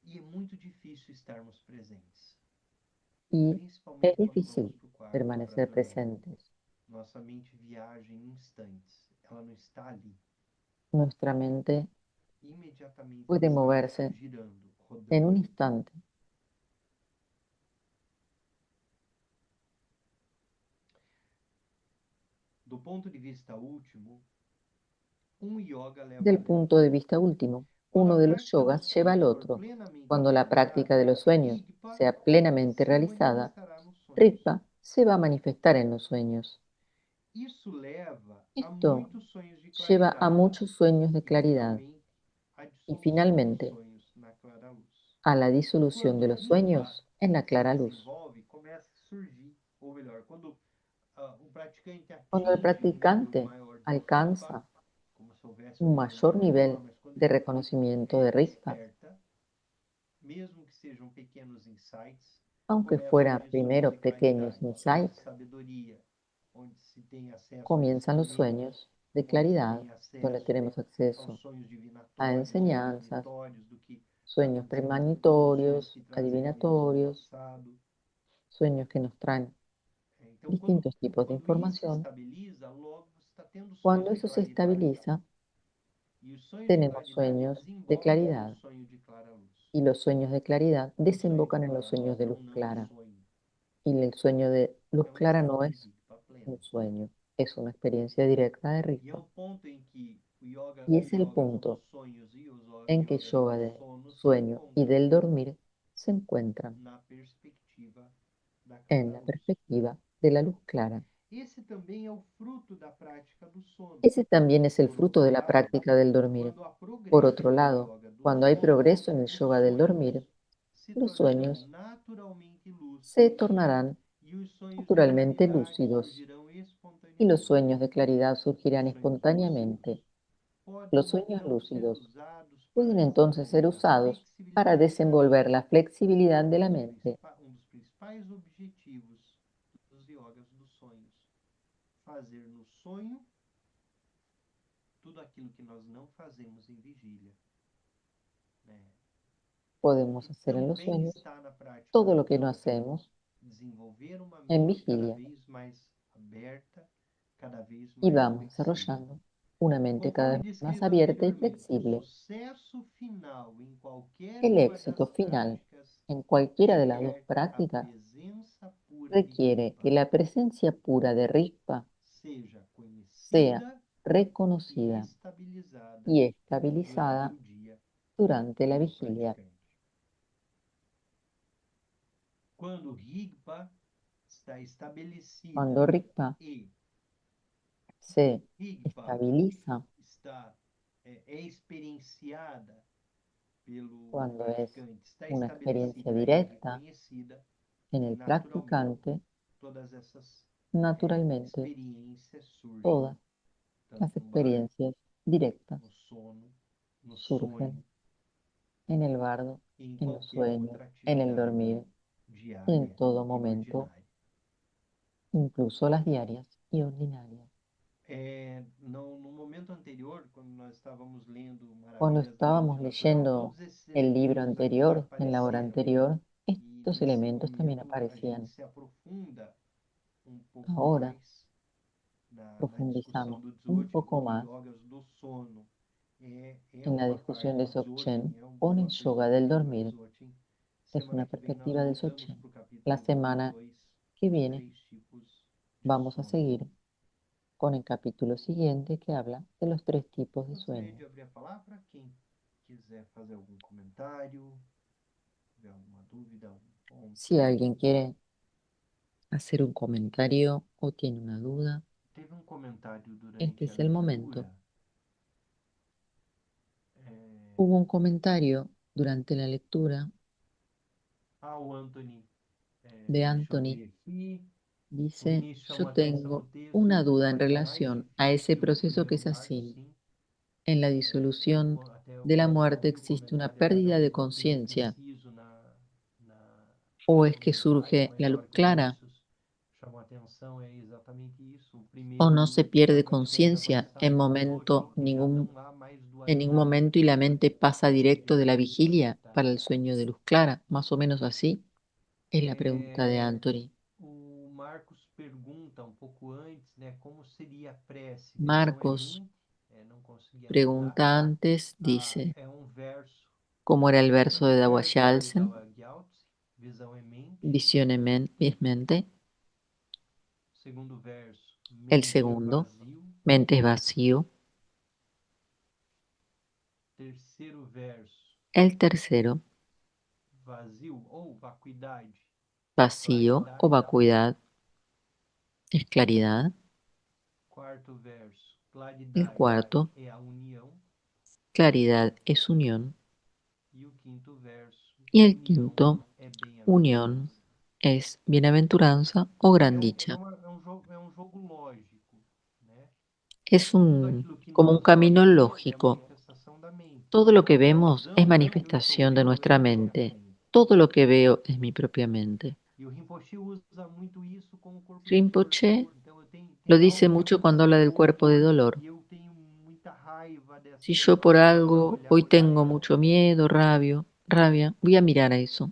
E é muito difícil estarmos presentes, Y es principalmente quando vamos difícil para o quarto para permanecer dormir. presentes. Nossa mente viaja em instantes, ela não está ali. Nuestra mente Imediatamente ela puede está moverse girando, en un rodando. instante. Do ponto de vista último, um yoga leva Del ao outro. punto de vista último, Quando a uno de los prática dos yogas lleva al sonhos for otro. plenamente Cuando la práctica de realizada, los sueños Rigpa sea plenamente se realizada, manifestará nos sonhos. Ritva se va a manifestar en los sueños. Isso leva a Esto muitos sonhos de lleva a claridade muchos sueños de e claridad finalmente a y dissolução dos finalmente sonhos na clara luz. a la disolución Quando de los Rigpa sueños en la se clara luz. desenvolve, começa a surgir, ou melhor, quando o praticante Cuando el atinge um nível practicante maior de Rigpa, alcanza como se houvesse un um nível mayor maior de nivel Rigpa, mas quando de ele reconocimiento de Rigpa, desperta, mesmo que sejam pequenos insights, aunque começam fuera ali sonhos de primero pequeños claridade, sonhos de insights, sabedoria, onde se tem acesso a comienzan los discernimento, sueños de onde se claridad, tem donde acesso tenemos aos acceso sonhos a divinatórios ou enseñanzas, premonitórios do que está sueños acontecendo no futuro, sonhos premonitorios, que trazem eventos do adivinatorios, passado. sueños que nos traen Então, distintos tipos de quando isso se información. estabiliza, logo você está tendo sonhos Cuando de eso se claridade. estabiliza, E os sonhos de tenemos claridade sueños de desembolsam no claridad sonho de clara luz. y los sueños de claridad O sonho de desembocan en los clara sueños luz de é luz não clara. sonho, Y el sueño de luz é um clara estado no de es Rigpa pleno. un sueño, es una experiencia directa de E é Rigpa. o ponto em que Y os es el yogas dos punto sonhos e os en que el yogas yoga do de sono se sueño y encontram del dormir se encuentran na perspectiva da en clara la luz. perspectiva de la luz clara. Esse também é o fruto da prática do sono. Ese también es el Por fruto outro de la lado, práctica del dormir. quando há Por progresso otro no lado, yoga do cuando hay sono, progreso en el os yoga del dormir, sonhos se los tornarão sueños naturalmente se lúcidos tornarán e os sonhos de naturalmente claridade lúcidos surgirão y los espontaneamente. sueños de claridad surgirán Os sonhos lúcidos espontáneamente. Los podem sueños então ser lúcidos usados para pueden entonces ser desenvolver a usados para flexibilidade da desenvolver mente, la flexibilidad de la mente. um dos principais objetivos dos yogas dos sonhos. Fazer no sonho tudo aquilo que nós não fazemos em vigília. Né? Podemos E hacer en los também sueños está na prática todo do lo que no yoga. hacemos Desenvolver uma en mente cada vigilia vez mais aberta, cada vez y mais vamos flexível. desarrollando una mente cada Conforme vez más descrito abierta y anteriormente, o flexible. sucesso final em qualquer El uma éxito das final práticas en cualquiera de las dos requer a prácticas presença pura de requiere que Rigpa la presencia pura de Rigpa seja sea conhecida e reconocida estabilizada y durante estabilizada o dia durante la pelo vigilia. praticante. Quando Rigpa está estabelecida Cuando Rigpa e se Rigpa estabiliza é experienciada pelo Cuando es praticante, está una estabelecida experiencia e é directa reconhecida, en el naturalmente, practicante, todas essas naturalmente experiências surgem, todas las tanto no bardo, experiencias directas no sono, no surgen sonho, en el bardo, e em en los qualquer sueños, outra en el atividade dormir, en diária todo e momento, ordinária. incluso las diarias y ordinarias. No momento anterior, quando nós estávamos lendo Cuando Maravilhas da estábamos Mente Natural, leyendo todos esses el libro elementos aqui anterior, en la hora apareceram. anterior, E estos nesse elementos también momento a gente aparecían. se aprofunda um pouco Ahora mais na discussão profundizamos do un Dzogchen, poco do más yogas do sono. É en la uma discusión parte de do Dzogchen, Dzogchen é con el uma yoga del perspectiva do dormir. Dzogchen. Es Semana una que vem nós perspectiva de voltamos Dzogchen. para o La capítulo vinte e semana dois, que os viene três tipos de vamos a sono. seguir con el capítulo siguiente que habla de los tres tipos de Gostaria sueño. de abrir a palavra. Quem quiser fazer algum comentário, tiver alguma dúvida, algum ponto. Si alguien quiere hacer un comentario o tiene una duda, Teve um comentário este durante a es el momento. leitura. É... Hubo un comentario durante la lectura O Anthony, de deixa eu Anthony. abrir aqui. O Dice, Vinícius yo chamou a atenção no tengo texto, una isso duda en pode gerar relación a efeito ese pelo proceso que primeiro es passo, así. sim. En la disolución Até de la alguém muerte ouviu o existe una comentário, até pérdida de talvez não tenha conciencia, preciso o no es que detalhe, surge mas la a luz hora que o clara, Vinícius chamou a atenção é exatamente isso. O o no se primeiro, pierde mais frente conciencia avançado do Dzogchen, que já não há mais en ningún dualidade momento y la mente pasa directo de la entre vigilia para el detalhes. sueño de luz clara, más o menos así. Es la pregunta de Anthony. O Marcos pergunta um pouco antes, né, como seria a prece. Visão é Marcos mente, não consegui anotar. pregunta antes, dice, É um verso, ¿cómo era el verso de primeiro verso do Dawaxialzen? Tao Gyaltse, visão é mente. Visión es mente. Segundo verso, El mente é segundo, vazio. mente es vacío. Terceiro verso, El tercero, vazio ou vacuidade, vacío o claridade da mente. vacuidad, es claridad. Quarto verso, El claridade cuarto, é a união. claridad es unión. E o quinto verso, Y el união quinto, é unión, bem-aventurança. es bienaventuranza o gran É um, é dicha. uma, é um jogo lógico, né? Es Tudo aquilo que como un nós camino vemos é a lógico. manifestação da mente. Todo lo que A vemos es visão é o que eu estou manifestación de vendo, é nuestra minha própria mente. mente. Todo lo que veo es mi propia mente. E o Rinpoche usa muito isso com o corpo de dor. Rinpoche Então lo tem dice algo que mucho cuando habla aconteceu del cuerpo de hoje dolor. e eu tenho muita raiva dessa Si yo por situação. Eu vou algo olhar hoy tengo para mucho ela. miedo, rabia, voy a mirar a eso.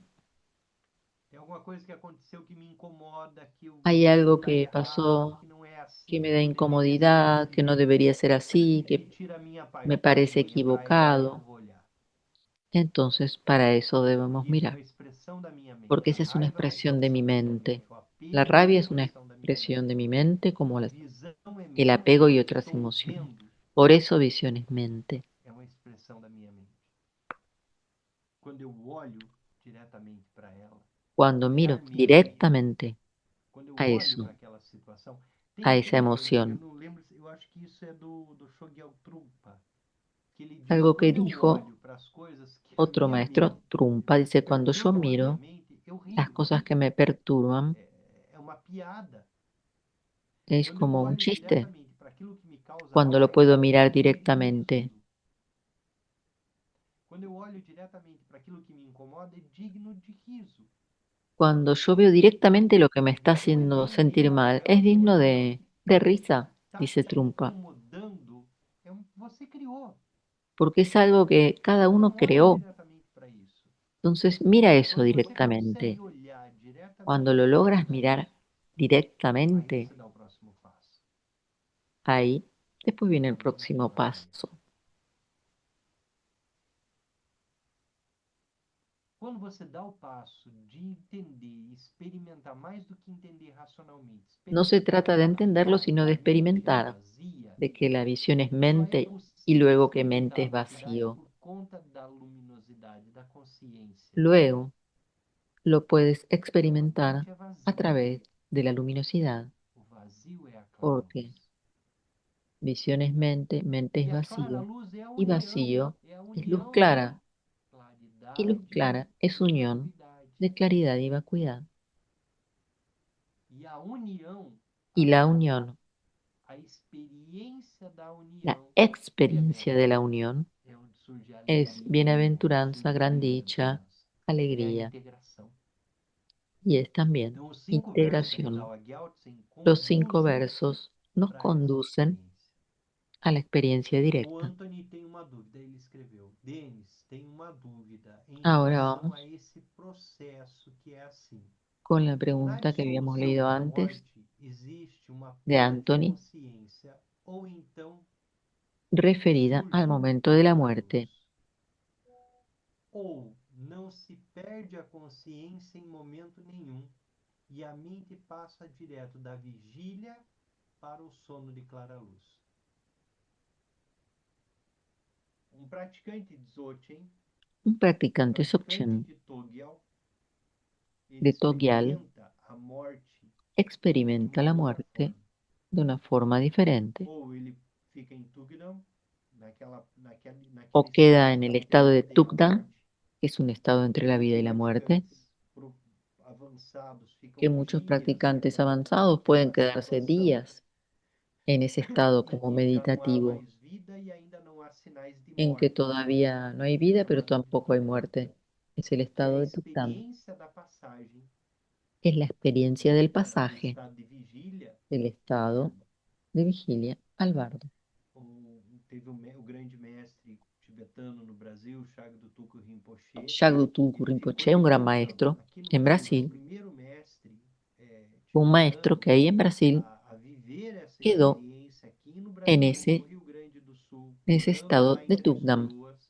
Tem alguma coisa que aconteceu que me incomoda, que eu Hay vejo que algo está que errado, pasó que não é que assim, me que da poderia ser incomodidad, que no diferente, debería ser así, que que tira a minha paz. me Ok, parece é para aí que eu equivocado. vou olhar. Entonces, para eso Porque debemos isso é mirar, uma expressão da minha mente. porque A esa es una raiva é uma expresión de mi expressão da minha mente. mente. O La apego é uma rabia es una expressão da minha mente. expresión de mi mente, como Visão é el mente. apego Aquilo y que eu otras estou emociones. vendo Por eso visión es mente. é uma expressão da minha mente. Quando eu olho diretamente para ela, Cuando miro olhar mesmo, directamente quando eu a olho eso, para aquela situação, a esa eu emoción, não lembro, eu acho que isso é do Shogyan Trungpa, que ele diz, algo que quando eu dijo olho para as coisas que a otro minha maestro, mente Trumpa, dice, cuando yo perturbam a minha miro mente, eu las rio. cosas que me perturban, É uma piada. es Quando eu como un olho chiste, diretamente para aquilo que me causa cuando lo raiva, puedo é mirar digno de directamente. riso. Quando eu olho diretamente para aquilo que me incomoda, é digno de riso. Cuando yo veo directamente lo que me está Não é haciendo meu sentir Deus, mal, pelo es amor digno de Deus. de risa, Tá dice te Trumpa, incomodando, você criou. porque es algo que cada uno Então olha creó. diretamente para isso. Entonces, mira eso Quando você consegue directamente. olhar Cuando diretamente lo para logras aquilo, mirar aí directamente, você dá o próximo passo. ahí, después viene el Então vamos próximo lá. paso. Quando você dá o passo de entender e experimentar mais do que entender racionalmente, No se experimentar trata de aquela entenderlo, sino de a mente é experimentar, vazia, de que la visión es só é mente y possível luego que mente experimentar a es vacuidade vacío. por conta da luminosidade, da consciência. Luego lo puedes Então a experimentar mente é a vazia, través de la luminosidad, o vazio é a porque clarluz. Visión es mente, mente es E a clara vacío, luz y vacío é a es luz união de clara, y luz claridade clara es e unión vacuidade. de claridad y vacuidad. E a união, Y la unión, a experiência da la união, que é experiencia de la bem-aventurança. unión, É onde surge a es alegria, bienaventuranza, surge a gran dicha, bem-aventurança. É a alegría, integração. y es también Então, os 5 versos do integración. Tao Gyaltsen Los 5 conduzem versos nos para essa conducen experiência. a la experiencia O directa. Anthony tem uma dúvida, ele escreveu: Denis, tem uma dúvida em Ahora relação a vamos esse processo que é assim. con la Na pregunta que habíamos dissolução leído da antes morte, existe uma de perda de Anthony, consciência ou então referida al surge momento de la outra muerte. luz. Ou não se perde a consciência em momento nenhum e a mente passa direto da vigília para o sono de clara luz. Um praticante de Dzogchen, Un um practicante praticante Dzogchen de Togyal, ele de Togyal experimenta a morte de experimenta uma la outra muerte forma. de una forma diferente, Ou ele fica em Tugnam, o naquele queda estado en da el estado de perda e a Tugdan, morte, que es un estado entre la ou vida y la muerte, praticantes avançados que ficam muchos dias practicantes avanzados pueden naquela quedarse situação, días en ese estado como que já não há meditativo, mais vida e ainda não há sinais de en que morte, todavía no hay vida, pero chamado de tampoco hay Tugdan, muerte. Es el que é estado a de Tugdan. experiência da passagem Es la experiencia del do pasaje estado de vigília del ao estado bardo. de vigilia al bardo. Teve o grande mestre tibetano no Brasil, Shagdu Tulku Rinpoche, Shagdu ele ficou Rinpoche, un gran devotando, maestro aqui no en Brasil foi o Brasil, primeiro mestre un maestro tibetano que ahí en Brasil a viver essa quedó experiência aqui no en Brasil, no ese, Rio Grande do Sul, en ese morando estado lá em de Três Tugdam, Coroas,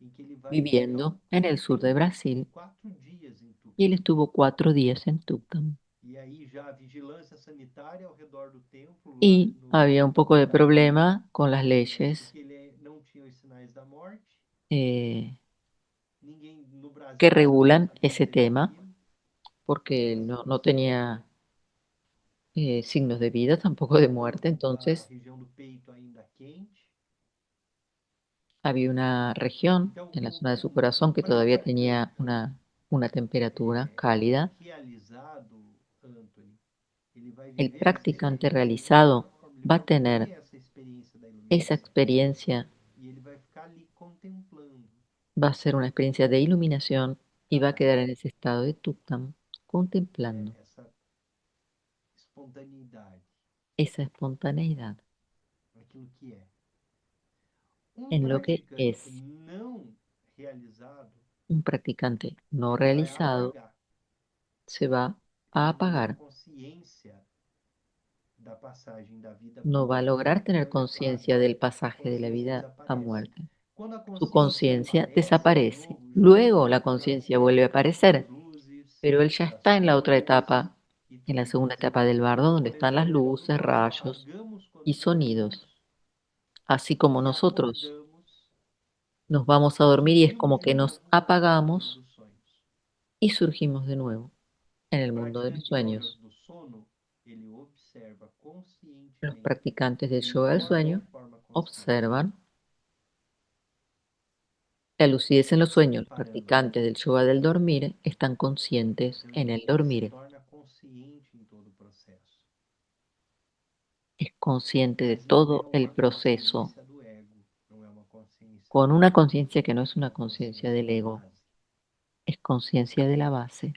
em que ele vai ficar viviendo en el sur de Brasil, 4 dias em y él Tupã. estuvo 4 días en Tugdam. E aí já a vigilância sanitária ao redor do templo, lá Y había un poco de na ilha, problema con las leyes porque ele não tinha os sinais da morte. eh, Ninguém no que Brasil ninguém regulan ese saberia tema, daquilo, porque daquela él no situação. tenía signos de vida, tampoco de muerte, A entonces região do peito ainda quente. había una región Então, en la o, zona de su o, o corazón que todavía tenía praticante una temperatura cálida. realizado, Anthony, ele vai El viver essa practicante experiência de uma realizado outra forma. Ele va vai a tener ter essa experiência da esa iluminação. experiencia, E ele vai ficar ali contemplando va a ser una experiencia de iluminación y va a cada quedar en ese estado de Tuktam, contemplando essa espontaneidade, esa espontaneidad aquilo que é. Um en lo que praticante es. não realizado, Un practicante no ele vai realizado apagar. se va a Ele não tem apagar, consciência da passagem da vida no va a lograr tener para conciencia del a pasaje de la consciência vida a desaparece. muerte. Quando a Su consciência conciencia aparece de desaparece. novo, Luego la já conciencia se vuelve a entra nas aparecer, luzes, pero él ya das está en la otra cores etapa, e en la tudo segunda mais. etapa del bardo, donde Por están las exemplo, luces, nós rayos apagamos quando y sonidos. dormimos Así como e nosotros acordamos nos vamos a e dormir y es surgimos como de que nos novo no mundo apagamos dos sonhos. y surgimos de nuevo en O el mundo de los praticante yoga sueños. do sono, ele observa Los conscientemente, practicantes del ele yoga del dorme de sueño forma consciente, observan la lucidez en los sueños. Los reparando. practicantes del yoga del dormir están conscientes Então en el ele se dormir. torna consciente em todo o processo. Es consciente de Mas não é todo el uma proceso, consciência do ego, não é uma consciência con do una ego, conciencia que no es é una uma conciencia consciência del da ego, base. es conciencia de la base.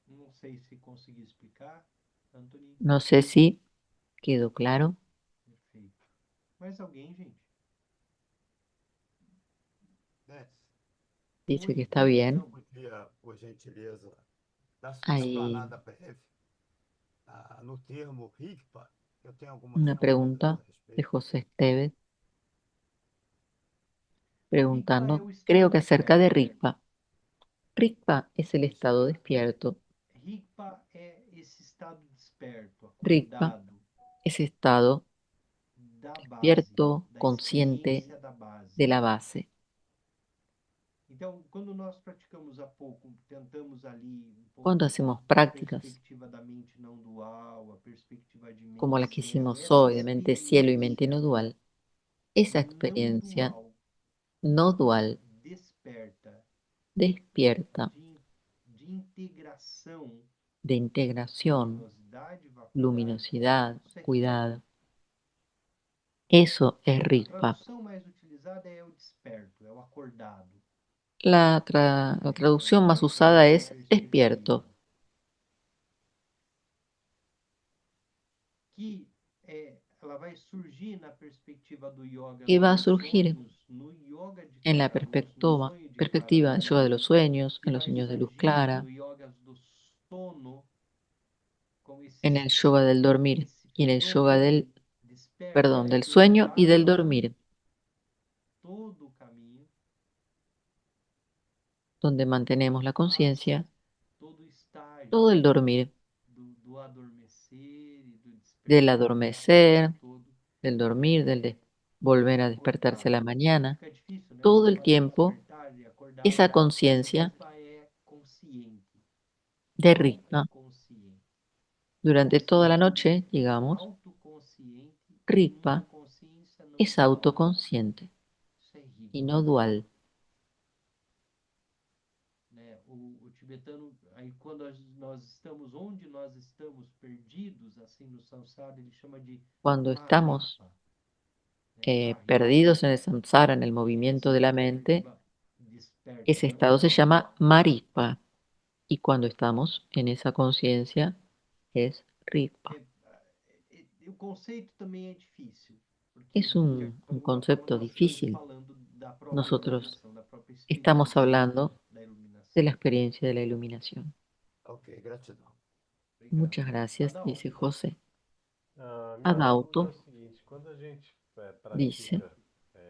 Não sei se consegui explicar, Anthony. No sé si quedó claro. Perfeito. Mais alguém, gente? Né? Dice que Oi, está bien. Não podia, por gentileza, dar uma Hay explanada breve no termo RIGPA. Eu tenho algumas una dúvidas pregunta a de respeito. José Esteves Rigpa é preguntando, o creo estado que acerca de desperto. Rigpa. Rigpa es el O estado despierto. Rigpa é esse estado desperto, Rigpa, acordado, ese estado da base, despierto, da consciente experiência da base. de la base. Então, quando nós praticamos há pouco, tentamos ali um Cuando pouco hacemos a prácticas perspectiva da mente não dual, a perspectiva de como mente la que cielo, hicimos essa hoy de mente cielo y mente experiência no dual, esa não experiencia dual no dual desperta despierta de integração, de integración, luminosidade, vacuidade, luminosidad, isso é cuidado. Rigpa. Eso es A Rigpa. tradução mais utilizada é o desperto, é o acordado. La traducción más usada es despierto, Que ela vai surgir na perspectiva do yoga y va a dos surgir sonhos, no yoga de en la clara luz, no sonho de clara perspectiva del luz, yoga de los sueños, que en los vai sueños de luz surgir clara, no yoga do sono, como en el yoga del dormir esse y en el yoga fenômeno del, que desperta perdón, e del sueño y del desdobra dormir, todo o caminho, donde mantenemos la conciencia, todo o estágio todo el dormir, do adormecer e do del despertar, adormecer, todo del dormir, volver a despertarse a la acordado. mañana, Fica difícil, né? todo el Falar de tiempo despertar e acordado, esa mas conciencia Rigpa é consciente, de Rigpa. autoconsciente. Durante toda la Consciente, noche, digamos, autoconsciente e uma Rigpa consciência não es dual. autoconsciente Isso é y Rigpa. no dual. Né? O tibetano, aí quando nós estamos onde nós estamos perdidos, assim no samsara, ele chama de Cuando estamos Marikpa. Né? perdidos en el Marikpa, samsara, en el movimiento de la essa mente, perspectiva desperta, ese né? estado se llama Marikpa. Y cuando estamos en esa conciencia, es Rigpa. O conceito também é difícil, porque Es de un alguma forma concepto nós estamos difícil. falando da própria Nosotros iluminação, da própria estamos experiência hablando da de iluminação. la experiencia de la iluminación. Ok, gratidão. Obrigado. Muchas gracias, Adalto. dice José. Minha dúvida é Adauto o seguinte, quando a gente dice, pratica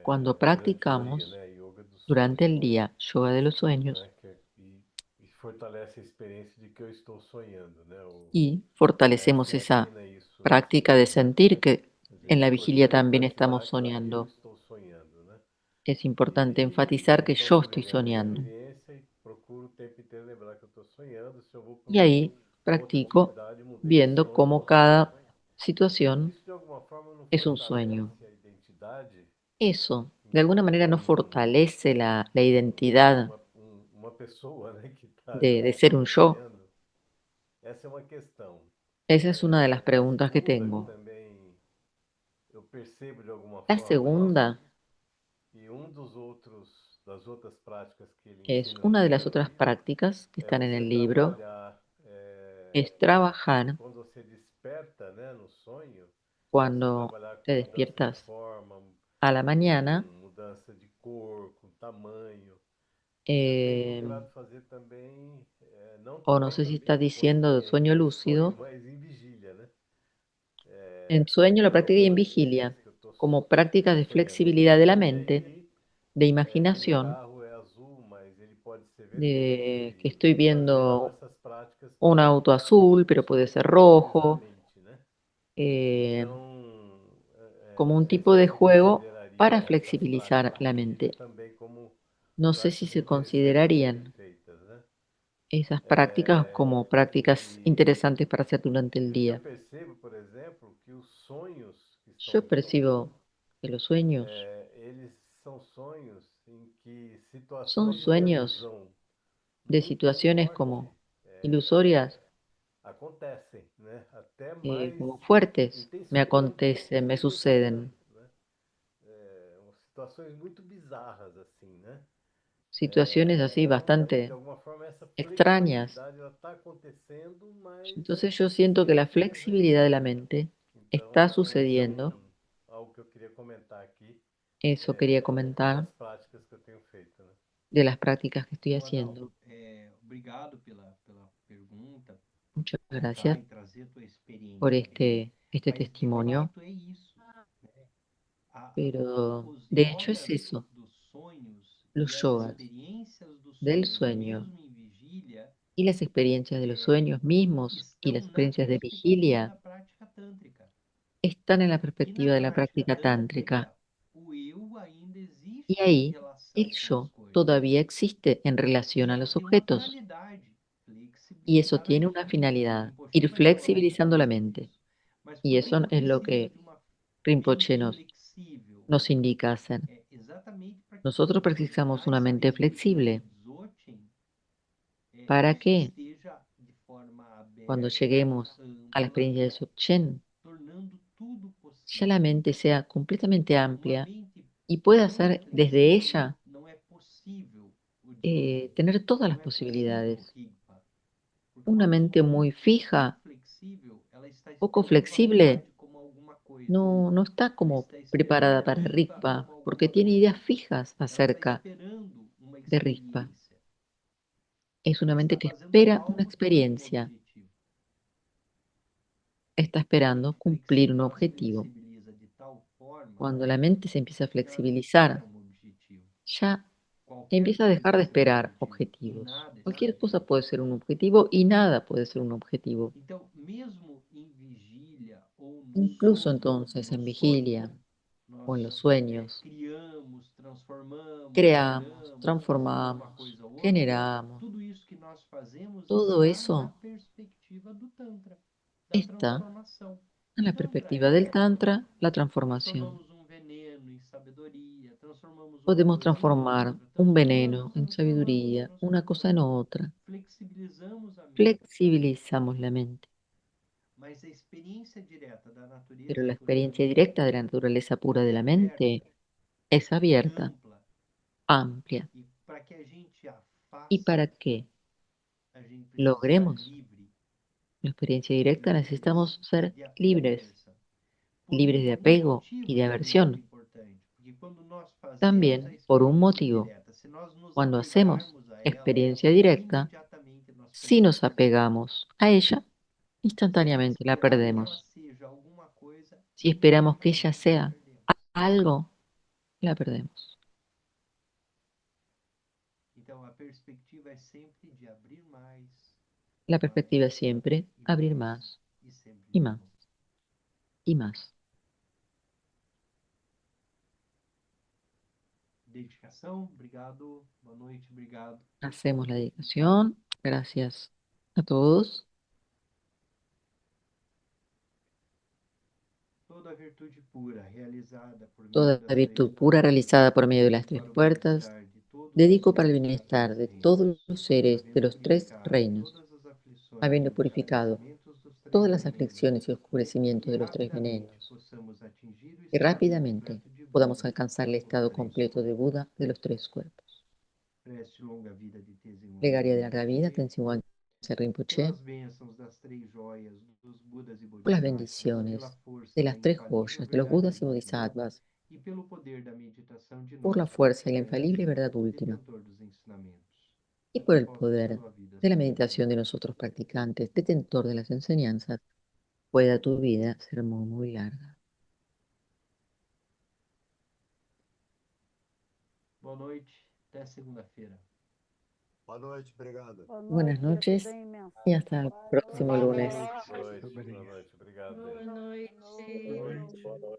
cuando durante o dia, practicamos né, yoga dos durante el sonhos, día yoga de los sueños né, e fortalece a experiência de que eu estou sonhando, né, y fortalecemos se esa afina isso no práctica de sonho, né? sentir que Quer dizer, en la é vigilia importante también estamos enfatizar que eu soñando. estou sonhando, né? Es importante enfatizar que Então, yo por estoy exemplo, eu tenho a soñando. experiência e procuro o tempo inteiro lembrar que eu estou sonhando. Se eu vou para Y ahí uma outra practico atividade, mudei de viendo sonho, cómo posso estar cada sonhando. situación Isso de alguma forma não es un sueño. fortalece a identidade. Eso, de alguna Então, manera, no fortalece la identidad uma pessoa, né, que está de ser un yo. sonhando. Essa é uma questão. Esa es una de las A preguntas que segunda, que tengo. também eu percebo de alguma La forma segunda e das outras práticas que ele es ensina no una de las livro otras prácticas que é están en você el libro, trabalhar es trabajar quando você desperta, né, no sonho, você cuando trabalhar te com mudança de despiertas forma, a la com mañana. mudança de cor, com tamanho. Eu tenho eh, procurado fazer também, não o no também sé si estás diciendo de sueño em sonho, lúcido. mas em vigília, né? En sueño lo practiqué y en Algumas vezes vigilia, que eu como prácticas tô de sonhando flexibilidad de la mente, que de aquele imaginación, carro é azul, mas ele pode ser vermelho de que estoy e baseado viendo nessas práticas un para auto azul, pero puede ser flexibilizar a rojo, mente, né? eh, Então, como não un sei tipo se de você juego consideraria para essas flexibilizar práticas de la vigília mente. também como No sé si práticas se interessantes de serem considerarían feitas, né? esas prácticas como prácticas interesantes para hacer durante el E o que eu día. percebo, por exemplo, que os sonhos que estão Yo no livro, percibo que los sueños eles são sonhos em que son situações de uma sueños ilusão de muito situaciones forte como ilusorias, acontecem, né? Até mais como fuertes, me intensivamente do que acontecen, me você está sonhando, suceden. né? Situações muito bizarras assim, né? Situaciones así Então, de bastante alguma forma, essa extrañas. flexibilidade ela está acontecendo, mas Entonces yo siento que la sem flexibilidad de la presença, né? mente está Então, isso é sucediendo. algo que eu queria comentar aqui, Eso quería comentar das práticas que eu tenho feito, né? de las prácticas que estoy Ô, Adalto, haciendo. obrigado pela pergunta, por Muchas contar gracias e trazer a tua por experiência aí, este mas de testimonio. fato é isso. Pero Os de hecho es yogas eso, dos sonhos los e as yogas experiências dos del sonhos, sueño mesmo em vigília, y las experiencias de los sueños mismos y estão las na experiencias de perspectiva vigilia da prática tântrica. están en la E na perspectiva de la prática práctica tántrica. tântrica, o eu ainda Y existe em ahí relação el com as yo coisas. todavía existe en relación a Então, los tem uma objetos. finalidade, Y eso flexibilizar a tiene una mente. finalidad, Rinpoche ir vai falar um flexibilizando pouco la sobre mente. isso. Mas Y por eso que es lo precisa que de uma Rinpoche mente flexível? nos indica hacer. É exatamente para que Nosotros quando precisamos terminar una essa mente perspectiva flexible. de Dzogchen, ¿Para isso qué? esteja de forma Cuando aberta, lleguemos a la ampla, experiencia de Dzogchen, tornando tudo ya possível. la mente sea completamente Uma amplia mente y pueda não hacer desde flexível ella não é possível o Dzogchen. tener todas las Não é possível o posibilidades. Rigpa. Porque Una uma mente mente muy muito fija, flexível, ela está poco esperando a flexible, verdade como alguma coisa. no está Ela como está esperando preparada o para Rigpa Rigpa, como porque alguma tiene coisa. ideas fijas Ela está acerca esperando uma de Rigpa. experiência. Es una Ela mente está que fazendo espera una algo por um experiencia, objetivo. está E esperando cumplir un ela se objetivo. flexibiliza de tal forma Cuando la mente se empieza a que ela não flexibilizar, espera um objetivo. ya Qualquer empieza a coisa dejar de será um esperar objetivo. E objetivos. nada é Cualquier cosa objetivo. puede ser un objetivo y nada puede ser un objetivo. Então, mesmo em vigília ou no Incluso sono, entonces en no vigilia sonho, o en nós los sueños, criamos, transformamos, creamos, geramos uma transformamos, coisa ou outra. generamos. Tudo isso que nós fazemos Todo está eso na perspectiva do Tantra, da está transformação. en la Tantra perspectiva del Tantra, la transformación. transformamos um veneno em sabedoria, transformamos uma Podemos coisa em transformar outra, un veneno transformamos, en sabiduría, una cosa en otra. flexibilizamos a mente. Flexibilizamos la mente. Mas a experiência direta da natureza Pero la pura da experiencia mente directa de la naturaleza pura de é la aberta, mente es é abierta, ampla. amplia. E para que a gente a Y faça, para que a gente precisa estar logremos livre, la experiencia directa necesitamos ser de apego e libres, aversão. Por libres de um apego motivo y de também muito aversión. importante, porque quando nós fazemos a También por un experiência motivo. direta, se nós nos Cuando hacemos apegarmos a ela, experiencia directa, imediatamente nós si nos perdemos a apegamos a ella, Se a gente instantáneamente la esperar que ela perdemos. seja alguma coisa, Si esperamos que ella imediatamente nós sea perdemos. algo, la perdemos. Então a perspectiva é sempre de abrir mais, La mais perspectiva es siempre e abrir mais más e sempre y mais. más y más. Dedicação, obrigado. Boa noite, obrigado. Hacemos la dedicación. Gracias a todos. Toda virtude pura realizada por meio Toda das virtud três pura portas, realizada por medio de las tres para o puertas, bem-estar de todos os dedico para el seres bienestar dos de três todos reinos, los seres de havendo los tres purificado reinos, todas as aflições habiendo e purificado obscurecimentos dos três todas las venenos, aflicciones y oscurecimientos e de los tres rapidamente venenos, possamos atingir o y estado rápidamente completo de podamos Buda alcanzar el dos estado três completo de corpos. Buda de los tres cuerpos. Preste longa vida de Tenzin Plegaria de larga vida, Rinpoche, Tenzin Wangyal Rinpoche, pelas bênçãos das três joias dos Budas e por las Bodhisattvas, bendiciones pela força de da las tres infalível joyas de los verdade Budas y última, Bodhisattvas, e pelo poder da meditação de por la nosso fuerza y la mestre, infalible verdad última, detentor dos ensinamentos. y por el Possa poder sua vida de la ser meditación de bendita. nosotros practicantes, detentor de las enseñanzas, pueda tu vida ser muy, muy larga. Boa noite, até segunda-feira. Boa noite, obrigado. Buenas noches y hasta el próximo lunes. Boa noite, obrigado. Boa noite. Boa noite.